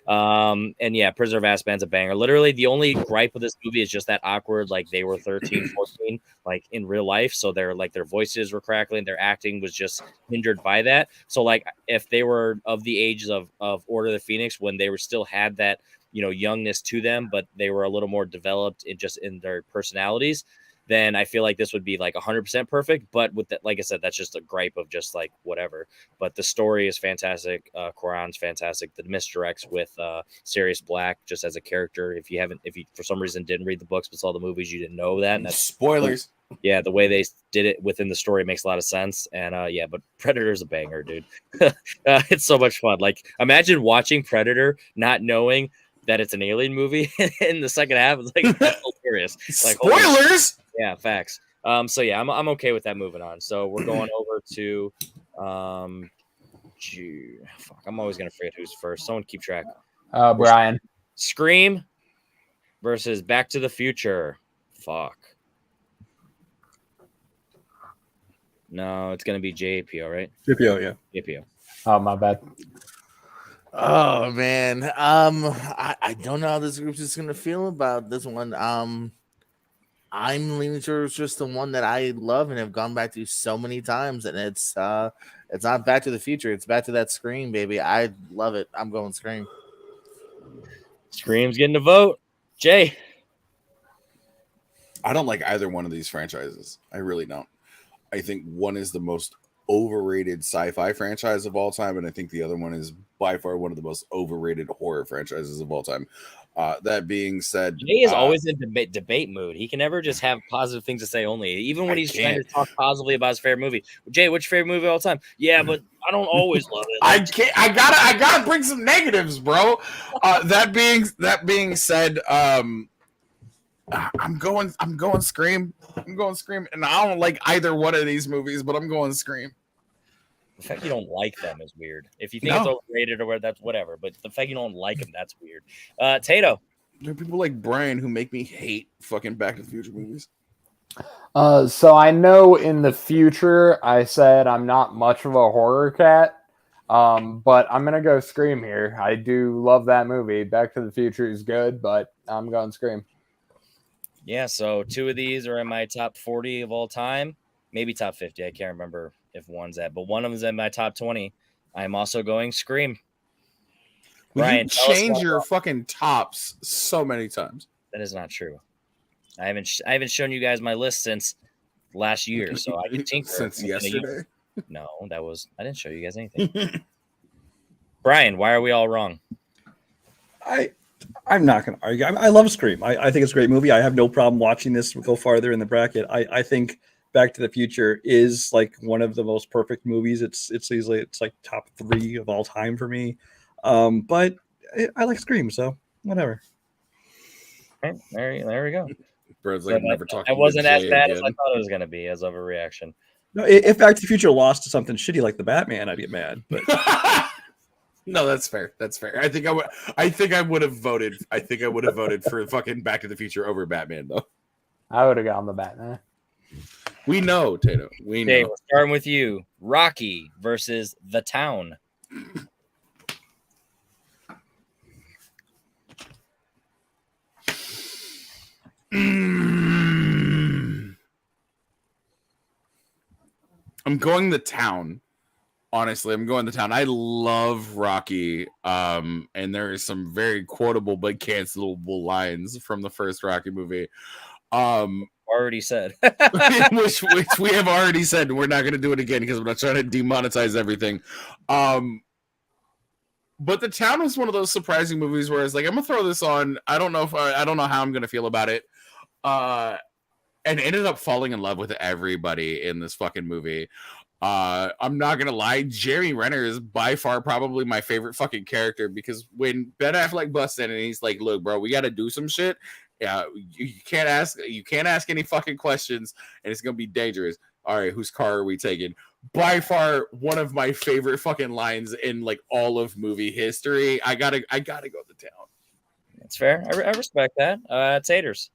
And yeah, Prisoner of Azkaban's a banger. Literally, the only gripe with this movie is just that awkward. Like they were 13, 14, like in real life, so their voices were crackling. Their acting was just hindered by that. So like if they were of the ages of Order of the Phoenix when they were still had that youngness to them, but they were a little more developed in their personalities, then I feel like this would be like 100% perfect. But with that, like I said, that's just a gripe of just like whatever. But the story is fantastic. Quran's fantastic. The misdirects with Sirius Black just as a character. If you for some reason didn't read the books but saw the movies, you didn't know that. And that's spoilers. Yeah, the way they did it within the story makes a lot of sense. And yeah, but Predator's a banger, dude. It's so much fun. Like imagine watching Predator not knowing that it's an alien movie in the second half. It's like that's hilarious. Like spoilers. Yeah, facts. So yeah, I'm okay with that moving on. So we're going over to fuck, I'm always gonna forget who's first. Someone keep track. Brian. Scream versus Back to the Future. Fuck. No, it's gonna be JPO, right? JPO, yeah. JPO. Oh, my bad. Oh man, I don't know how this group is gonna feel about this one. I'm leaning towards just the one that I love and have gone back to so many times, and it's not Back to the Future. It's back to that Scream, baby. I love it. I'm going Scream. Scream's getting a vote. Jay. I don't like either one of these franchises. I really don't. I think one is the most overrated sci-fi franchise of all time, and I think the other one is by far one of the most overrated horror franchises of all time. That being said, Jay is always in debate mood. He can never just have positive things to say only, even when he's trying to talk positively about his favorite movie. Jay, what's your favorite movie of all time? Yeah, but I don't always love it. I can't. I gotta bring some negatives, bro. That being said, I'm going Scream. I'm going Scream, and I don't like either one of these movies, but I'm going Scream. The fact you don't like them is weird. If you think it's overrated or that's whatever, but the fact you don't like them, that's weird. Tato. There are people like Brian who make me hate fucking Back to the Future movies. So I know in the future I said I'm not much of a horror cat, but I'm gonna go Scream here. I do love that movie. Back to the Future is good, but I'm going Scream. Yeah, so 2 of these are in my top 40 of all time, maybe top 50. I can't remember if one's at, but one of them's in my top 20. I'm also going Scream. Brian, you change your fucking tops so many times. That is not true. I haven't shown you guys my list since last year, so I can tinker. Since yesterday? No, I didn't show you guys anything. Brian, why are we all wrong? I'm not going to argue. I love Scream. I think it's a great movie. I have no problem watching this go farther in the bracket. I think Back to the Future is like one of the most perfect movies. It's like top 3 of all time for me. But I like Scream, so whatever. Okay, there we go. Bro's like, never talking. I wasn't as bad as I thought it was going to be as of a reaction. No, if Back to the Future lost to something shitty like the Batman, I'd get mad. But No, that's fair. That's fair. I think I would have voted. I think I would have voted for fucking Back to the Future over Batman, though. I would have gone the Batman. We know, Tato. We know. Okay, we're starting with you. Rocky versus The Town. I'm going The Town. Honestly, I'm going The Town. I love Rocky. And there are some very quotable but cancelable lines from the first Rocky movie. Already said. which we have already said. We're not going to do it again because I'm not trying to demonetize everything. But The Town was one of those surprising movies where I was like, I'm gonna throw this on. I don't know how I'm gonna feel about it. And ended up falling in love with everybody in this fucking movie. I'm not gonna lie, Jeremy Renner is by far probably my favorite fucking character because when Ben Affleck busts in and he's like, "Look, bro, we got to do some shit. Yeah, you can't ask any fucking questions, and it's gonna be dangerous. All right, whose car are we taking?" By far, one of my favorite fucking lines in like all of movie history. I gotta go The Town. That's fair. I respect that. Taters.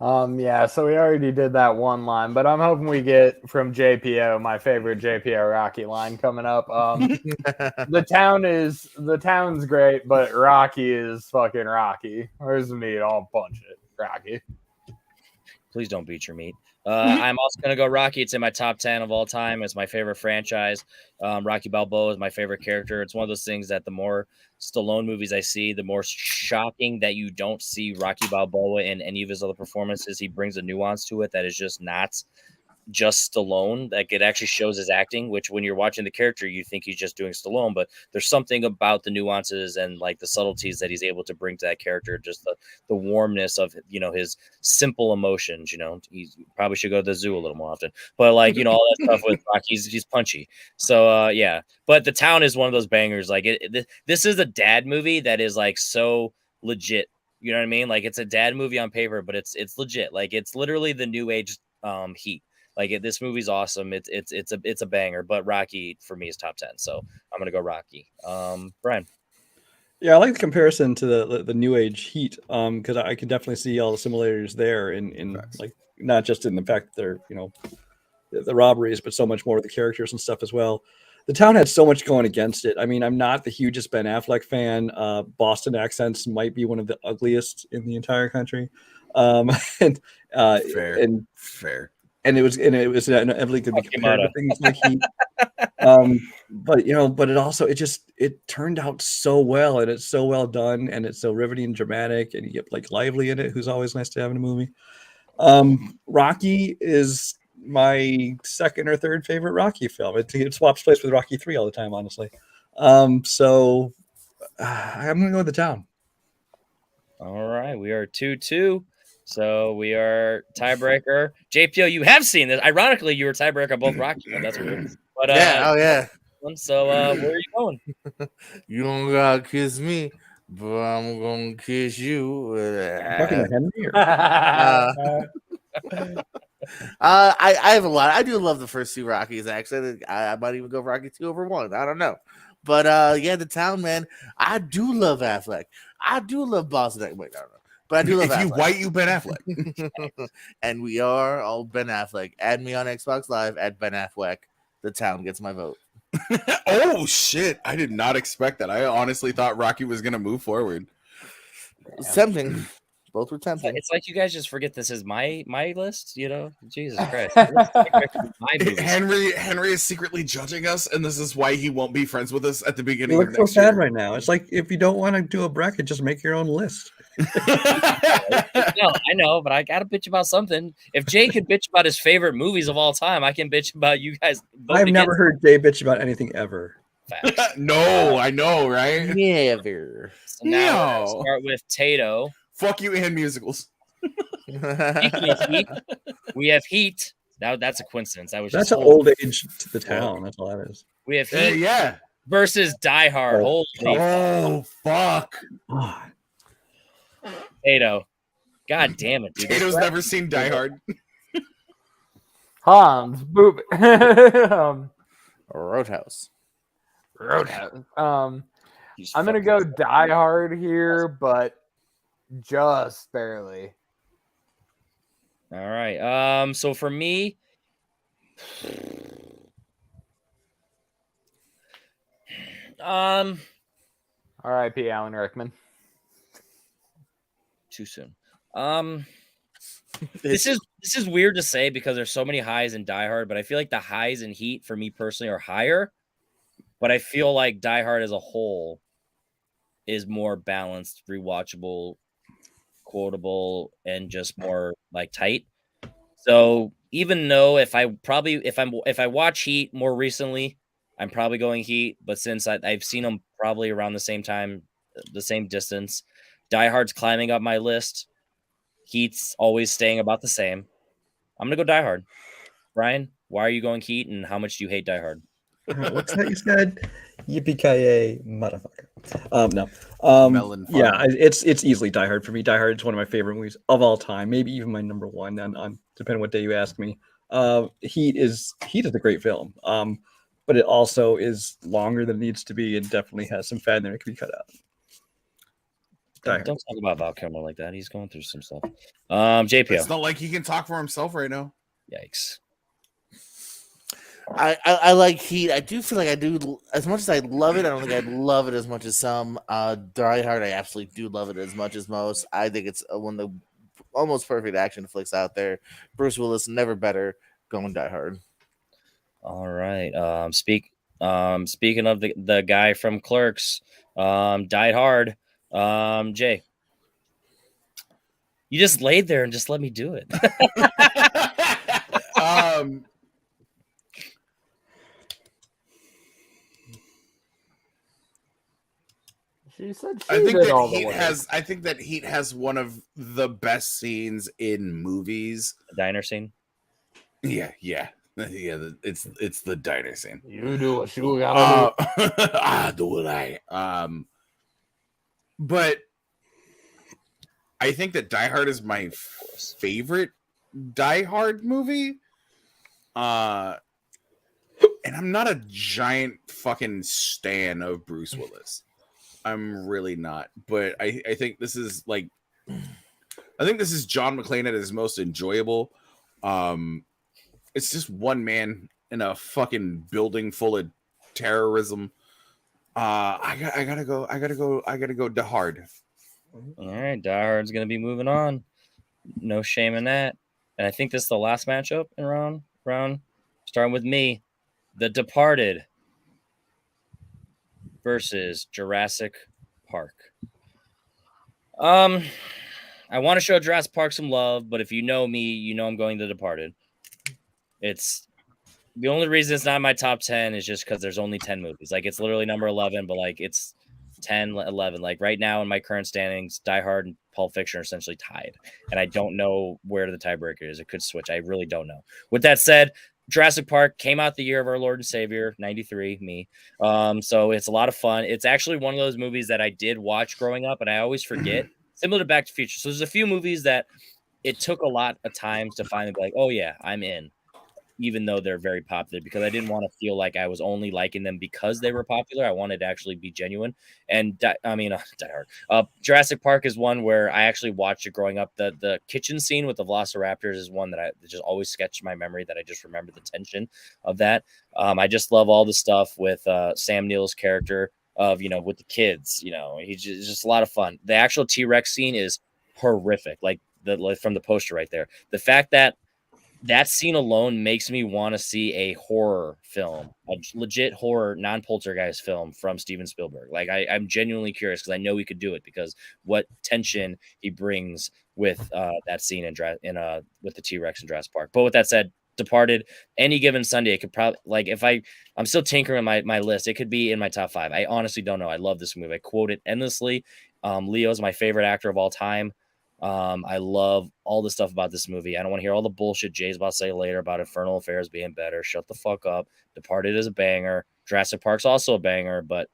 Yeah, so we already did that one line, but I'm hoping we get from JPO, my favorite JPO Rocky line coming up. The town's great, but Rocky is fucking Rocky. Where's the meat? I'll punch it. Rocky. Please don't beat your meat. I'm also going to go Rocky. It's in my top 10 of all time. It's my favorite franchise. Rocky Balboa is my favorite character. It's one of those things that the more Stallone movies I see, the more shocking that you don't see Rocky Balboa in any of his other performances. He brings a nuance to it that is just not just Stallone. Like it actually shows his acting, which when you're watching the character, you think he's just doing Stallone, but there's something about the nuances and like the subtleties that he's able to bring to that character. Just the warmness of, his simple emotions, he probably should go to the zoo a little more often, but like, all that stuff with Rocky, he's punchy. So yeah, but The Town is one of those bangers. Like this is a dad movie that is like so legit. You know what I mean? Like it's a dad movie on paper, but it's legit. Like it's literally the new age Heat. Like this movie's awesome. It's a banger, but Rocky for me is top 10. So I'm gonna go Rocky. Brian. Yeah, I like the comparison to the new age Heat, because I can definitely see all the similarities there in like not just in the fact that they're the robberies, but so much more with the characters and stuff as well. The Town had so much going against it. I mean, I'm not the hugest Ben Affleck fan. Boston accents might be one of the ugliest in the entire country. Fair. And it was inevitably could be compared to things like Heat. But it turned out so well, and it's so well done, and it's so riveting and dramatic, and you get like Lively in it, who's always nice to have in a movie. Rocky is my second or third favorite Rocky film. It swaps place with Rocky 3 all the time, honestly. So I'm gonna go with The Town. All right, we are 2-2. So we are tiebreaker. JPO, you have seen this. Ironically, you were tiebreaker on both Rocky. That's weird. But yeah. So where are you going? You don't gotta kiss me, but I'm gonna kiss you. Talking to Henry? I have a lot. I do love the first two Rockies. Actually, I might even go Rocky 2 over 1. I don't know. But yeah, The Town, man. I do love Affleck. I do love Boston. Wait, I don't know. But I do love If Affleck. you white, you Ben Affleck. And we are all Ben Affleck. Add me on Xbox Live at Ben Affleck. The Town gets my vote. Oh, shit. I did not expect that. I honestly thought Rocky was going to move forward. Tempting. Both were tempting. It's like you guys just forget this is my list, Jesus Christ. Henry is secretly judging us, and this is why he won't be friends with us at the beginning You of look next so sad year. right now. It's like if you don't want to do a bracket, just make your own list. No, I know, but I gotta bitch about something. If Jay could bitch about his favorite movies of all time, I can bitch about you guys. I've never heard Jay bitch about anything ever. No, I know, right? Never. So now we'll start with Tato. Fuck you and musicals. Speaking of Heat, we have Heat. Now that's a coincidence. That's an old age to The Town. That's all that is. We have Heat Yeah. versus Die Hard. Oh, fuck. Tato. God damn it, dude. Tato's never seen Die Hard. Hans, Boop. Roadhouse. Roadhouse. He's I'm gonna fucking- go Die Hard here, but just barely. All right. So for me, R.I.P. Alan Rickman. too soon. This is weird to say because there's so many highs in Die Hard, but I feel like the highs in Heat for me personally are higher. But I feel like Die Hard as a whole is more balanced, rewatchable, quotable, and just more like tight. So even though if I watch Heat more recently, I'm probably going Heat. But since I've seen them probably around the same time, the same distance, Die Hard's climbing up my list. Heat's always staying about the same. I'm gonna go Die Hard. Brian, why are you going Heat, and how much do you hate Die Hard? What's that you said? Yippee-ki-yay, motherfucker. No. Melon Yeah, farmer. it's easily Die Hard for me. Die Hard is one of my favorite movies of all time. Maybe even my number one on depending what day you ask me. Heat is a great film. But it also is longer than it needs to be and definitely has some fat in there that can be cut out. Don't talk about Val Kilmer like that. He's going through some stuff. JPO. It's not like he can talk for himself right now. Yikes. I like Heat. I do feel like I do as much as I love it. I don't think I'd love it as much as some. Die Hard, I absolutely do love it as much as most. I think it's one of the almost perfect action flicks out there. Bruce Willis, never better. Going Die Hard. All right. Speaking of the guy from Clerks, died hard. Jay, you just laid there and just let me do it. She said I think that Heat has one of the best scenes in movies. The diner scene. Yeah. It's the diner scene. You do what you gotta do. I do what I. But I think that Die Hard is my favorite Die Hard movie. And I'm not a giant fucking stan of Bruce Willis. I'm really not. But I think this is like, I think this is John McClane at his most enjoyable. It's just one man in a fucking building full of terrorism. I gotta go Die Hard. All right, Die Hard's gonna be moving on. No shame in that. And I think this is the last matchup in round. Starting with me, The Departed versus Jurassic Park. I want to show Jurassic Park some love, but if you know me, you know I'm going The Departed. It's the only reason it's not in my top 10 is just because there's only 10 movies. Like, it's literally number 11, but like it's 10, 11. Like right now in my current standings, Die Hard and Pulp Fiction are essentially tied. And I don't know where the tiebreaker is. It could switch. I really don't know. With that said, Jurassic Park came out the year of our Lord and Savior, 93, me. So it's a lot of fun. It's actually one of those movies that I did watch growing up, and I always forget. Similar to Back to the Future. So there's a few movies that it took a lot of times to finally be like, oh yeah, I'm in. Even though they're very popular, because I didn't want to feel like I was only liking them because they were popular. I wanted to actually be genuine. And Die Hard. Jurassic Park is one where I actually watched it growing up. The kitchen scene with the Velociraptors is one that just always sketched my memory, that I just remember the tension of that. I just love all the stuff with Sam Neill's character of, with the kids, he's just a lot of fun. The actual T-Rex scene is horrific. Like from the poster right there, the fact that scene alone makes me want to see a horror film, a legit horror, non-poltergeist film from Steven Spielberg. Like I'm genuinely curious because I know he could do it because what tension he brings with that scene with the T-Rex in Jurassic Park. But with that said, Departed, any given Sunday, it could probably, like, if I'm still tinkering my list, it could be in my top 5. I honestly don't know. I love this movie. I quote it endlessly. Leo's my favorite actor of all time. I love all the stuff about this movie. I don't want to hear all the bullshit Jay's about to say later about Infernal Affairs being better. Shut the fuck up. Departed is a banger. Jurassic Park's also a banger, but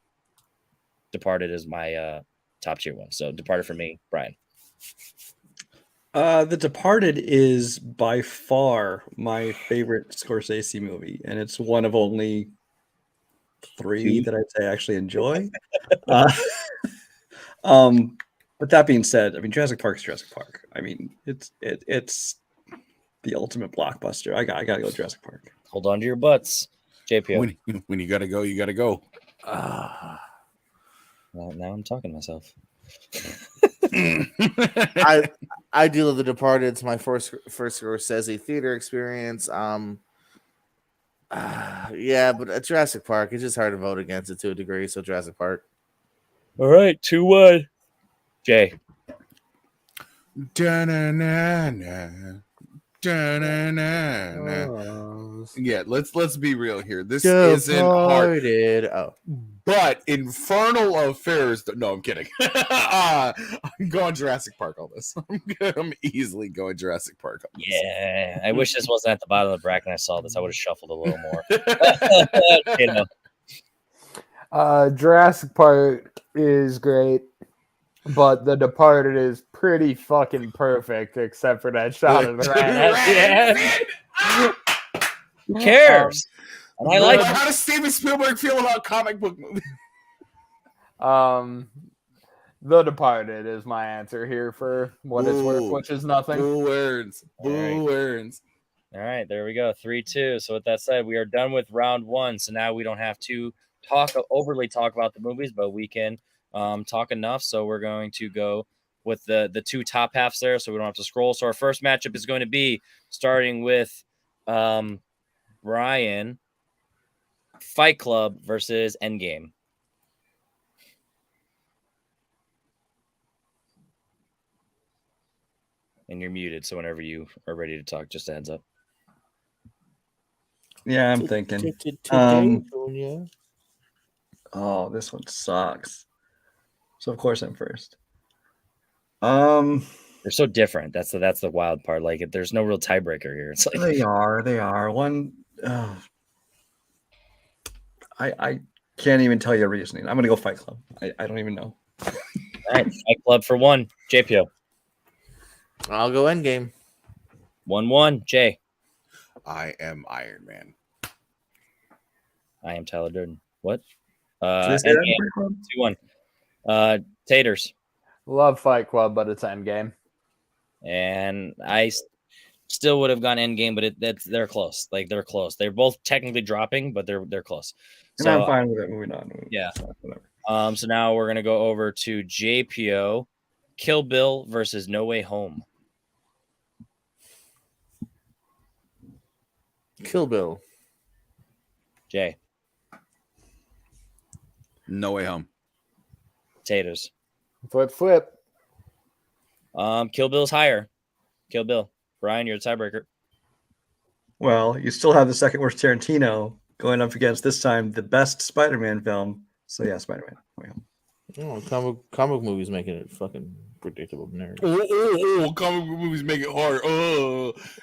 Departed is my top tier one. So Departed for me, Brian. The Departed is by far my favorite Scorsese movie, and it's one of only 3 that I'd say I actually enjoy. uh, but that being said, I mean, Jurassic Park is Jurassic Park. I mean, it's the ultimate blockbuster. I gotta go Jurassic Park. Hold on to your butts, JPO. When you gotta go, you gotta go. Well, now I'm talking to myself. I do love The Departed. It's my first Scorsese theater experience. Yeah, but Jurassic Park, it's just hard to vote against it to a degree. So Jurassic Park. All right, 2-1. Jay. Da-na-na-na. Da-na-na-na. Yeah, let's be real here. This isn't hard. Oh, But Infernal Affairs. No, I'm kidding. I'm going Jurassic Park on this. I'm easily going Jurassic Park on this. Yeah, I wish this wasn't at the bottom of the bracket. I saw this. I would have shuffled a little more. You know. Jurassic Park is great, but The Departed is pretty fucking perfect, except for that shot of the rat. Who cares? And I like how does Steven Spielberg feel about comic book movies? The Departed is my answer here for what it's worth, which is nothing. Boo earns. Boo earns. All right, there we go. 3-2. So with that said, we are done with round 1. So now we don't have to overly talk about the movies, but we can talk enough. So we're going to go with the 2 top halves there, so we don't have to scroll. So our first matchup is going to be starting with Brian, Fight Club versus Endgame. And you're muted, so whenever you are ready to talk, just a heads up. Yeah, I'm thinking. Oh, this one sucks. So of course I'm first. They're so different. That's the wild part. Like, there's no real tiebreaker here. It's like they are. One. I can't even tell you a reasoning. I'm gonna go Fight Club. I don't even know. All right, Fight Club for 1. JPO. I'll go Endgame. 1-1. Jay. I am Iron Man. I am Tyler Durden. What? Endgame. 2-1. Taters. Love Fight Club, but it's Endgame. And I still would have gone Endgame, but they're close. Like, they're close. They're both technically dropping, but they're close. And I'm fine with it. Moving on. Yeah. Whatever. So now we're gonna go over to JPO. Kill Bill versus No Way Home. Kill Bill. Jay. No Way Home. Taters. Flip. Kill Bill's higher. Kill Bill. Brian, you're the tiebreaker. Well, you still have the second worst Tarantino going up against this time the best Spider-Man film. So yeah, Spider-Man. Oh, comic movies making it fucking predictable. Nerd. Comic book movies make it hard.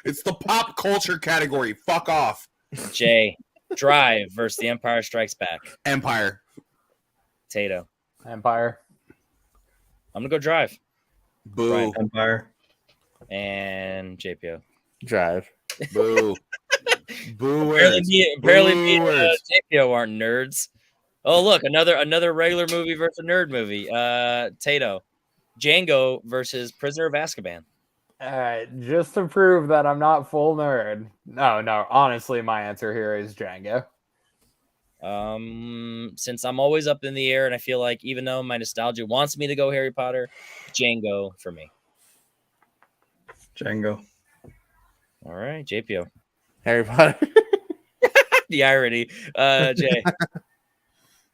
It's the pop culture category. Fuck off. Jay. Drive versus The Empire Strikes Back. Empire. Tato. Empire. I'm gonna go Drive. Boo. Brian. Empire. And JPO. Drive. Boo. Boo. Apparently me and JPO aren't nerds. Oh, look, another regular movie versus a nerd movie. Tato. Django versus Prisoner of Azkaban. All right, just to prove that I'm not full nerd. No, honestly, my answer here is Django. Since I'm always up in the air, and I feel like even though my nostalgia wants me to go Harry Potter, Django for me. Django. All right, JPO. Harry Potter. The irony. Jay.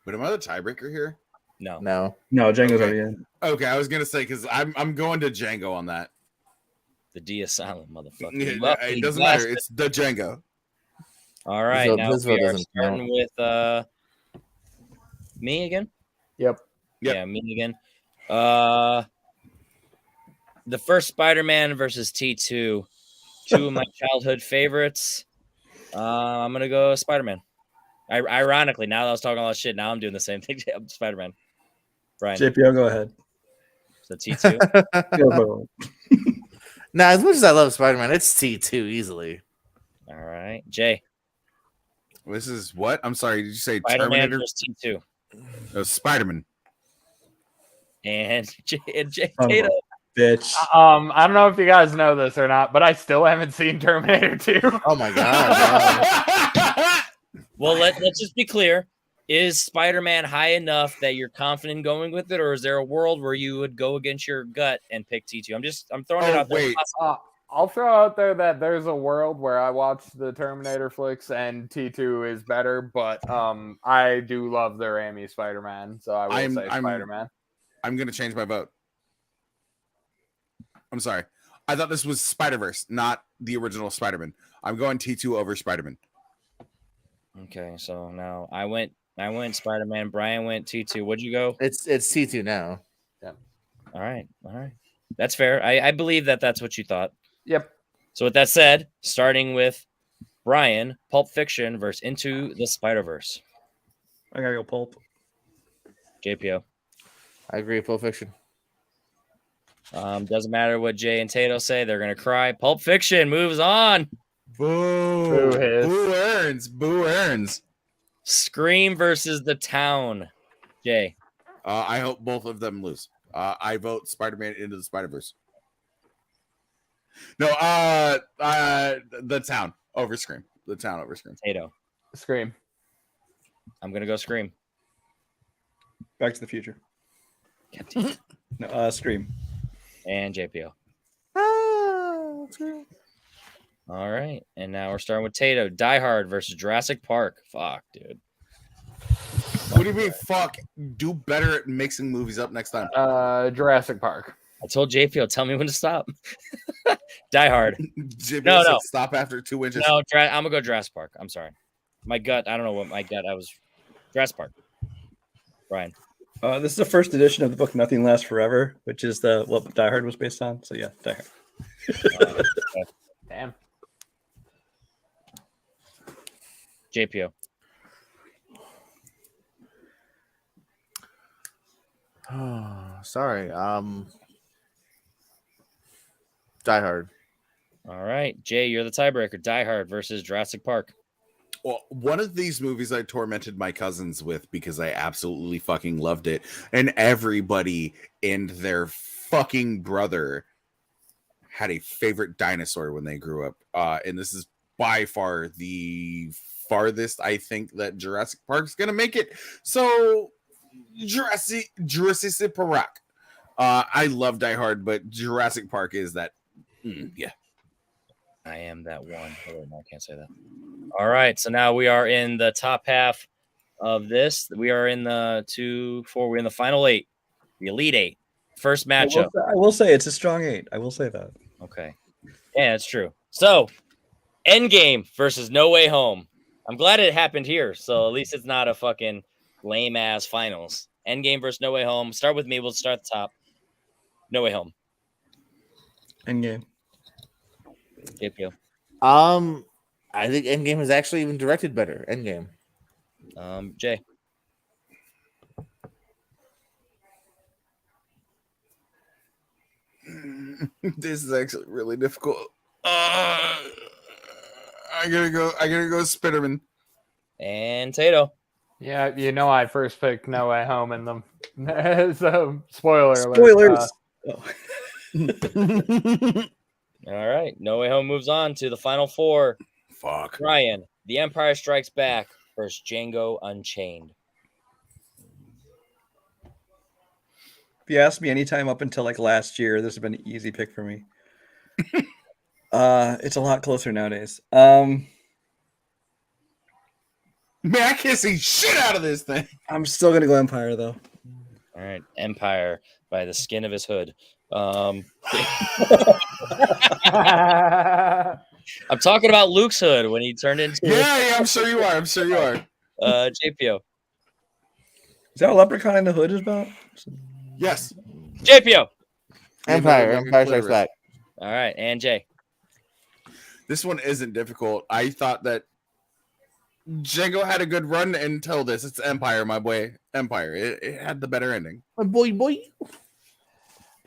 But am I the tiebreaker here? No. No. Django's already in. Okay, I was gonna say because I'm going to Django on that. The D is silent, motherfucker. It doesn't matter. It's the Django. All right, now we are starting with me again. Yep. Yeah, me again. The first Spider-Man versus T2. 2 of my childhood favorites. I'm gonna go Spider-Man. Ironically, now that I was talking all that shit, now I'm doing the same thing. I'm Spider-Man. Brian. JPO, go ahead. So T2. As much as I love Spider-Man, it's T2 easily. All right, Jay. This is what? I'm sorry. Did you say Spider-Man Terminator? versus T2. Spider-Man. And Son of a Tato. bitch. I don't know if you guys know this or not, but I still haven't seen Terminator 2. Oh my god. Well, let's just be clear. Is Spider-Man high enough that you're confident going with it, or is there a world where you would go against your gut and pick T2? I'm throwing it out there. Wait. I'll throw out there that there's a world where I watch the Terminator flicks and T2 is better, but I do love the Raimi Spider-Man, so I will say Spider-Man. I'm going to change my vote. I'm sorry. I thought this was SpiderVerse, not the original Spider-Man. I'm going T2 over Spider-Man. Okay, so now I went Spider-Man. Brian went T2. What'd you go? It's T2 now. Yeah. All right. That's fair. I believe that's what you thought. Yep. So with that said, starting with Brian, Pulp Fiction versus Into the Spider-Verse. I gotta go Pulp. JPO. I agree. Pulp Fiction. Doesn't matter what Jay and Tato say, they're gonna cry. Pulp Fiction moves on. Boo. Boo earns. Boo earns. Scream versus The Town. Jay. I hope both of them lose. I vote Spider-Man Into the Spider-Verse. No, The Town over Scream. The Town over Scream. Tato. Scream. I'm gonna go Scream. Back to the Future. No, Scream. And JPO. All right. And now we're starting with Tato. Die Hard versus Jurassic Park. Fuck, dude. What do you mean, fuck? Do better at mixing movies up next time. Jurassic Park. I told JPO, tell me when to stop. Die Hard. No. Stop after 2 inches. No, I'm going to go Jurassic Park. I'm sorry. My gut, I don't know what my gut, Jurassic Park. Brian. This is the first edition of the book Nothing Lasts Forever, which is what Die Hard was based on. So yeah, Die Hard. Damn. JPO. Sorry. Die Hard. All right. Jay, you're the tiebreaker. Die Hard versus Jurassic Park. Well, one of these movies I tormented my cousins with because I absolutely fucking loved it. And everybody and their fucking brother had a favorite dinosaur when they grew up. And this is by far the farthest I think that Jurassic Park's going to make it. So Jurassic Park. I love Die Hard, but Jurassic Park is that. Yeah. I am that one. Oh, no, I can't say that. All right. So now we are in the top half of this. We are in the 2, 4. We're in the final 8, the Elite 8. First matchup. I will say it's a strong 8. I will say that. Okay. Yeah, it's true. So, Endgame versus No Way Home. I'm glad it happened here. So at least it's not a fucking lame ass finals. Endgame versus No Way Home. Start with me. We'll start at the top. No Way Home. Endgame. JPO. I think Endgame is actually even directed better. Endgame. Jay. This is actually really difficult. I gotta go Spiderman. And Tato. Yeah, I first picked No Way Home in them. So spoiler alert. Spoilers. All right. No Way Home moves on to the final 4. Fuck. Ryan, The Empire Strikes Back versus Django Unchained. If you asked me anytime up until like last year, this has been an easy pick for me. It's a lot closer nowadays. Man, I can't see shit out of this thing. I'm still gonna go Empire though. All right. Empire by the skin of his hood. I'm talking about Luke's hood when he turned into. Yeah, I'm sure you are. JPO. Is that what Leprechaun in the Hood is about? Yes. JPO. Empire Strikes Back. All right. And Jay. This one isn't difficult. I thought that Django had a good run until this. It's Empire, my boy. Empire. It had the better ending. My boy.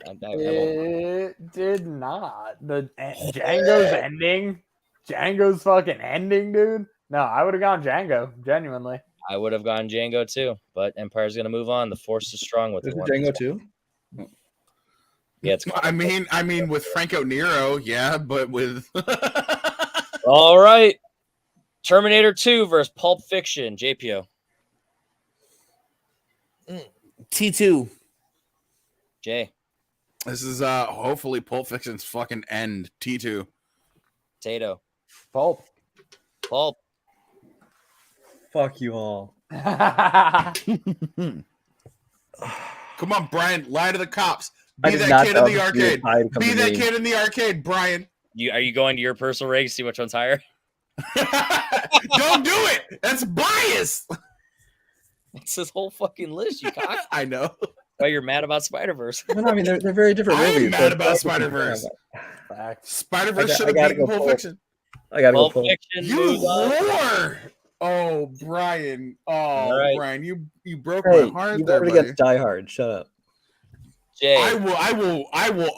It did not. The Django's ending. Django's fucking ending, dude. No, I would have gone Django, genuinely. I would have gone Django too, but Empire's going to move on. The force is strong with There's it. a Django too. Yeah, it's I mean, with Franco Nero, yeah, but with all right. Terminator 2 versus Pulp Fiction. JPO. T2. Jay. this is hopefully Pulp Fiction's fucking end. T2. Tato. Pulp. Pulp. Fuck you all. Come on, Brian, lie to the cops. I Be did that not kid know in the this would be a arcade. tie to come Be to that me. kid in the arcade, Brian. Are you going to your personal rank to see which one's higher? Don't do it. That's bias. It's this whole fucking list, you cock. I know. Why you're mad about SpiderVerse? No, I mean they're very different I am movies. mad so about it's not- SpiderVerse. Facts. SpiderVerse should I have gotta beaten go Pulp Pulp. Fiction. I gotta go. Pulp Pulp. Fiction You moves on. whore. Oh, Brian. Oh, All right. Brian, you broke Hey, my heart you there, voted buddy. against Die Hard. Shut up. Jay. I will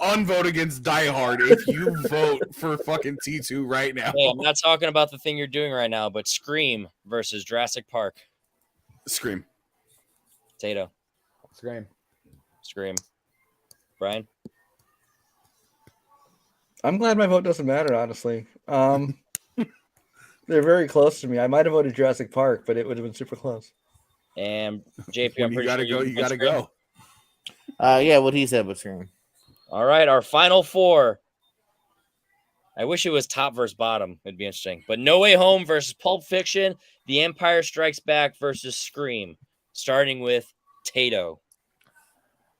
unvote against Die Hard if you vote for fucking T2 right now. Hey, I'm not talking about the thing you're doing right now, but Scream versus Jurassic Park. Scream. Tato. Scream. Scream. Brian. I'm glad my vote doesn't matter, honestly. They're very close to me. I might have voted Jurassic Park, but it would have been super close. And JP, When I'm you pretty gotta sure go, you gotta go. Yeah, what he said, but Scream. All right, our final four. I wish it was top versus bottom. It'd be interesting. But No Way Home versus Pulp Fiction. The Empire Strikes Back versus Scream. Starting with Tato.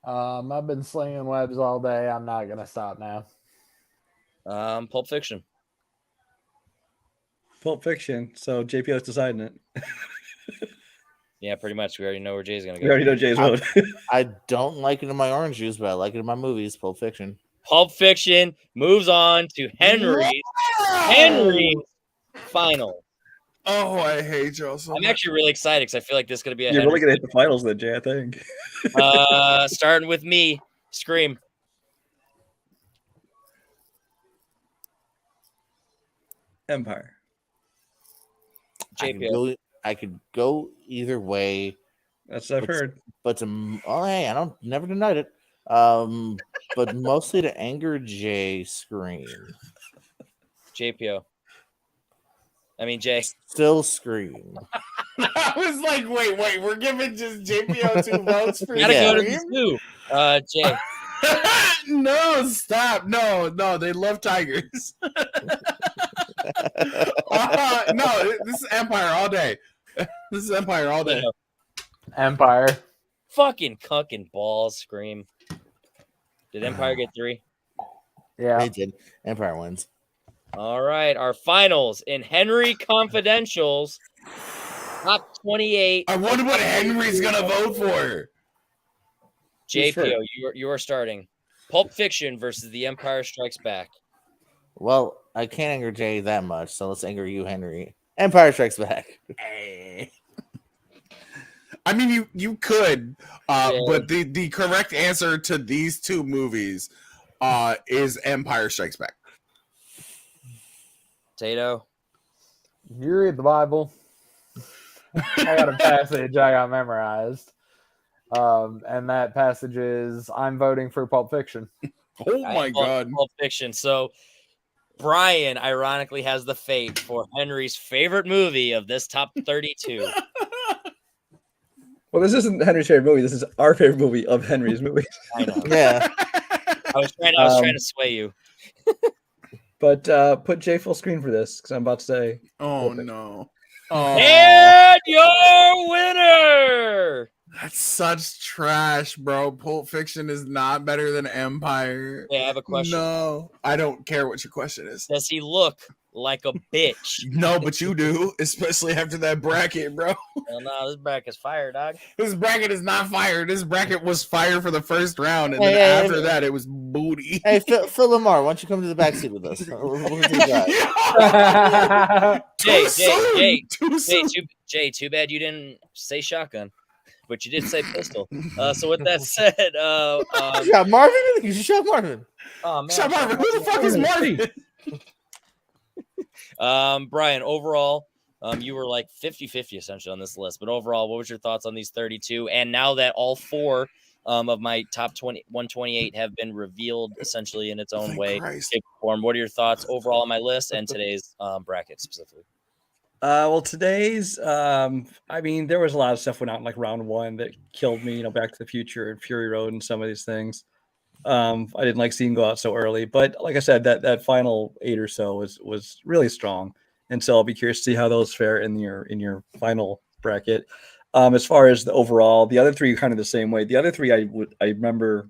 I've been slinging webs all day. I'm not gonna stop now. Pulp Fiction. Pulp Fiction. So JPO's deciding it. Yeah, pretty much. We already know where Jay's gonna We go. already know Jay's vote. I don't like it in my orange juice, but I like it in my movies. Pulp Fiction. Pulp Fiction moves on to Henry's final. Oh, I hate y'all so I'm much. actually really excited because I feel like this is gonna be a You're really Henry. gonna hit the finals then, Jay. I think. Starting with me, Scream. Empire. I could go either way, That's what I've heard. but hey, I don't never denied it. But mostly to anger Jay, Scream. JPO. I mean Jay. Still Scream. I was like, wait, we're giving just JPO 2 votes for Gotta go to Scream? the zoo. Jay. No, stop. No, they love tigers. No, this is Empire all day. This is Empire all day. Empire. Fucking cucking balls, Scream. Did Empire get 3? Yeah. They did. Empire wins. All right, our finals in Henry Confidentials, top 28. I wonder what Henry's gonna vote for. JPO, you are starting. Pulp Fiction versus The Empire Strikes Back. Well, I can't anger Jay that much, so let's anger you, Henry. Empire Strikes Back. I mean, you could, but the correct answer to these two movies is Empire Strikes Back. Tato. You read the Bible. I got a passage I got memorized. And that passage is I'm voting for Pulp Fiction. Oh my God. Pulp Fiction. So Brian ironically has the fate for Henry's favorite movie of this top 32. Well, this isn't Henry's favorite movie. This is our favorite movie of Henry's movies. I know. Yeah. I was trying to sway you. But put Jay full screen for this because I'm about to say. Oh Pulp no. And your winner. That's such trash, bro. Pulp Fiction is not better than Empire. Yeah, I have a question. No, I don't care what your question is. Does he look like a bitch? No, but you do, especially after that bracket, bro. Well, no, this bracket's fire, dog. This bracket is not fire. This bracket was fire for the first round, and Hey, then hey, after hey. that, it was booty. Hey, Phil Lamar, why don't you come to the backseat with us? We'll take that. Jay, too bad you didn't say shotgun, but you did say pistol. So with that said, You shot Marvin? You shot Marvin. oh man, Shut up, who the fuck is Marty? Brian, overall, You were like 50-50 essentially on this list. But overall, what was your thoughts on these 32? And now that all four of my top 128 have been revealed essentially in its own Thank way, Christ. shape, form, what are your thoughts overall on my list and today's bracket specifically? Well, today's, I mean, there was a lot of stuff went out in like round one that killed me, Back to the Future and Fury Road and some of these things. I didn't like seeing go out so early, but like I said, that final 8 or so was really strong. And so I'll be curious to see how those fare in your final bracket. As far as the overall, the other three are kind of the same way. The other three, I remember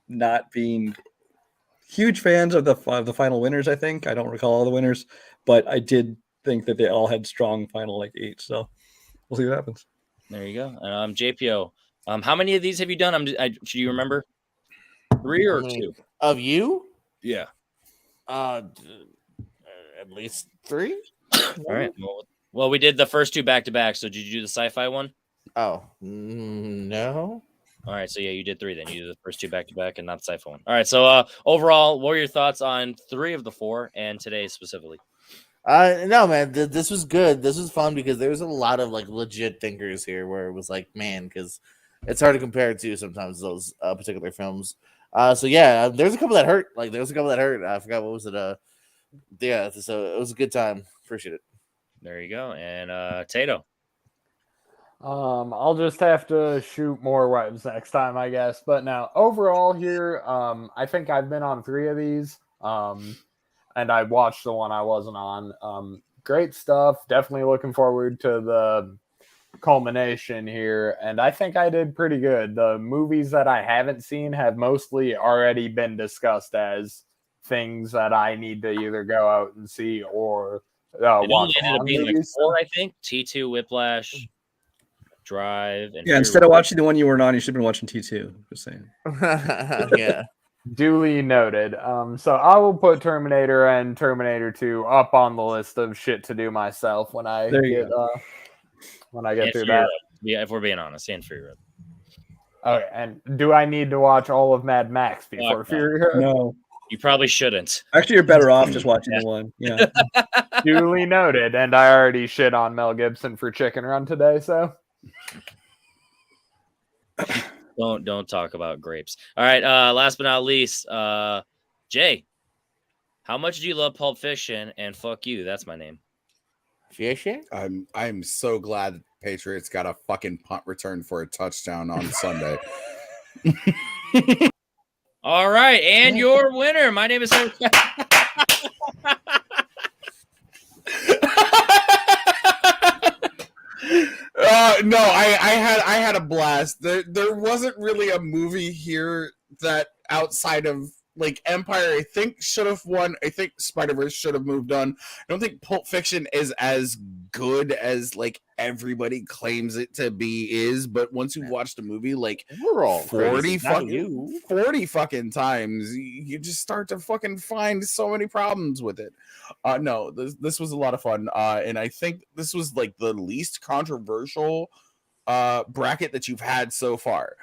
not being huge fans of the final winners. I think I don't recall all the winners, but I did think that they all had strong final like 8. So we'll see what happens. There you go. JPO. How many of these have you done? Do you remember? 3 or 2 of you? Yeah. At least 3. All right. Well, we did the first 2 back to back. So did you do the sci-fi one? Oh no. All right. So yeah, you did 3 then. You did the first 2 back to back and not the sci-fi one. All right. So overall, what were your thoughts on 3 of the 4 and today specifically? No, man, this was good. This was fun because there was a lot of like legit thinkers here where it was like, man, because it's hard to compare to sometimes those particular films. So yeah, there's a couple that hurt. Like there was a couple that hurt. I forgot what was it. Yeah, so it was a good time. Appreciate it. There you go. And Tato. I'll just have to shoot more webs next time, I guess. But now overall here, I think I've been on 3 of these. And I watched the one I wasn't on. Great stuff. Definitely looking forward to the culmination here. And I think I did pretty good. The movies that I haven't seen have mostly already been discussed as things that I need to either go out and see or watch. It ended up being like 4, I think. T2, Whiplash, Drive. And instead of watching the one you weren't on, you should have been watching T2. Just saying. Yeah. Duly noted. So I will put Terminator and Terminator 2 up on the list of shit to do myself when I get through that. Yeah, if we're being honest, and Fury Road. Okay, and do I need to watch all of Mad Max before Fury Road? No, you probably shouldn't. Actually, you're better off just watching the one. Yeah. Duly noted. And I already shit on Mel Gibson for Chicken Run today, so. Don't talk about grapes. All right. Last but not least, Jay, how much do you love Pulp Fiction? And fuck you. That's my name. Fiction? I'm so glad the Patriots got a fucking punt return for a touchdown on Sunday. All right. And your winner. My name is No, I had a blast. There wasn't really a movie here that outside of like Empire, I think should have won. I think SpiderVerse should have moved on. I don't think Pulp Fiction is as good as like everybody claims it to be is, but once you watch the movie like we're all 40 fucking times, you just start to fucking find so many problems with it. No, this was a lot of fun. And I think this was like the least controversial bracket that you've had so far.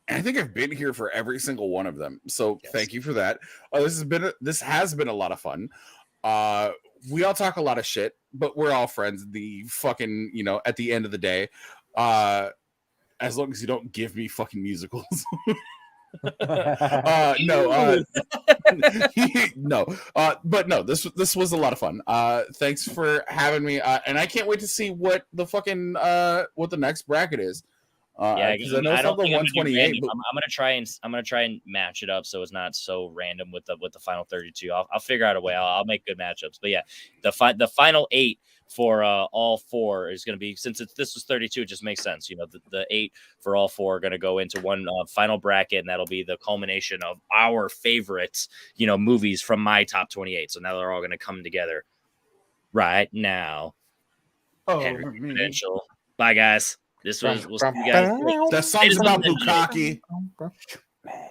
I think I've been here for every single one of them. So Thank you for that. This has been a lot of fun. We all talk a lot of shit, but we're all friends. The fucking, at the end of the day, as long as you don't give me fucking musicals. No, but no, this was a lot of fun. Thanks for having me. And I can't wait to see what the fucking, what the next bracket is. Because I don't think 128. I'm gonna try and match it up so it's not so random with the final 32. I'll figure out a way. I'll make good matchups. But yeah, the final 8 for all 4 is gonna be, since this was 32, it just makes sense. The 8 for all 4 are gonna go into one final bracket, and that'll be the culmination of our favorites, movies from my top 28. So now they're all gonna come together right now. Henry Confidential. Bye, guys. We'll see you guys. That song's about Bukaki.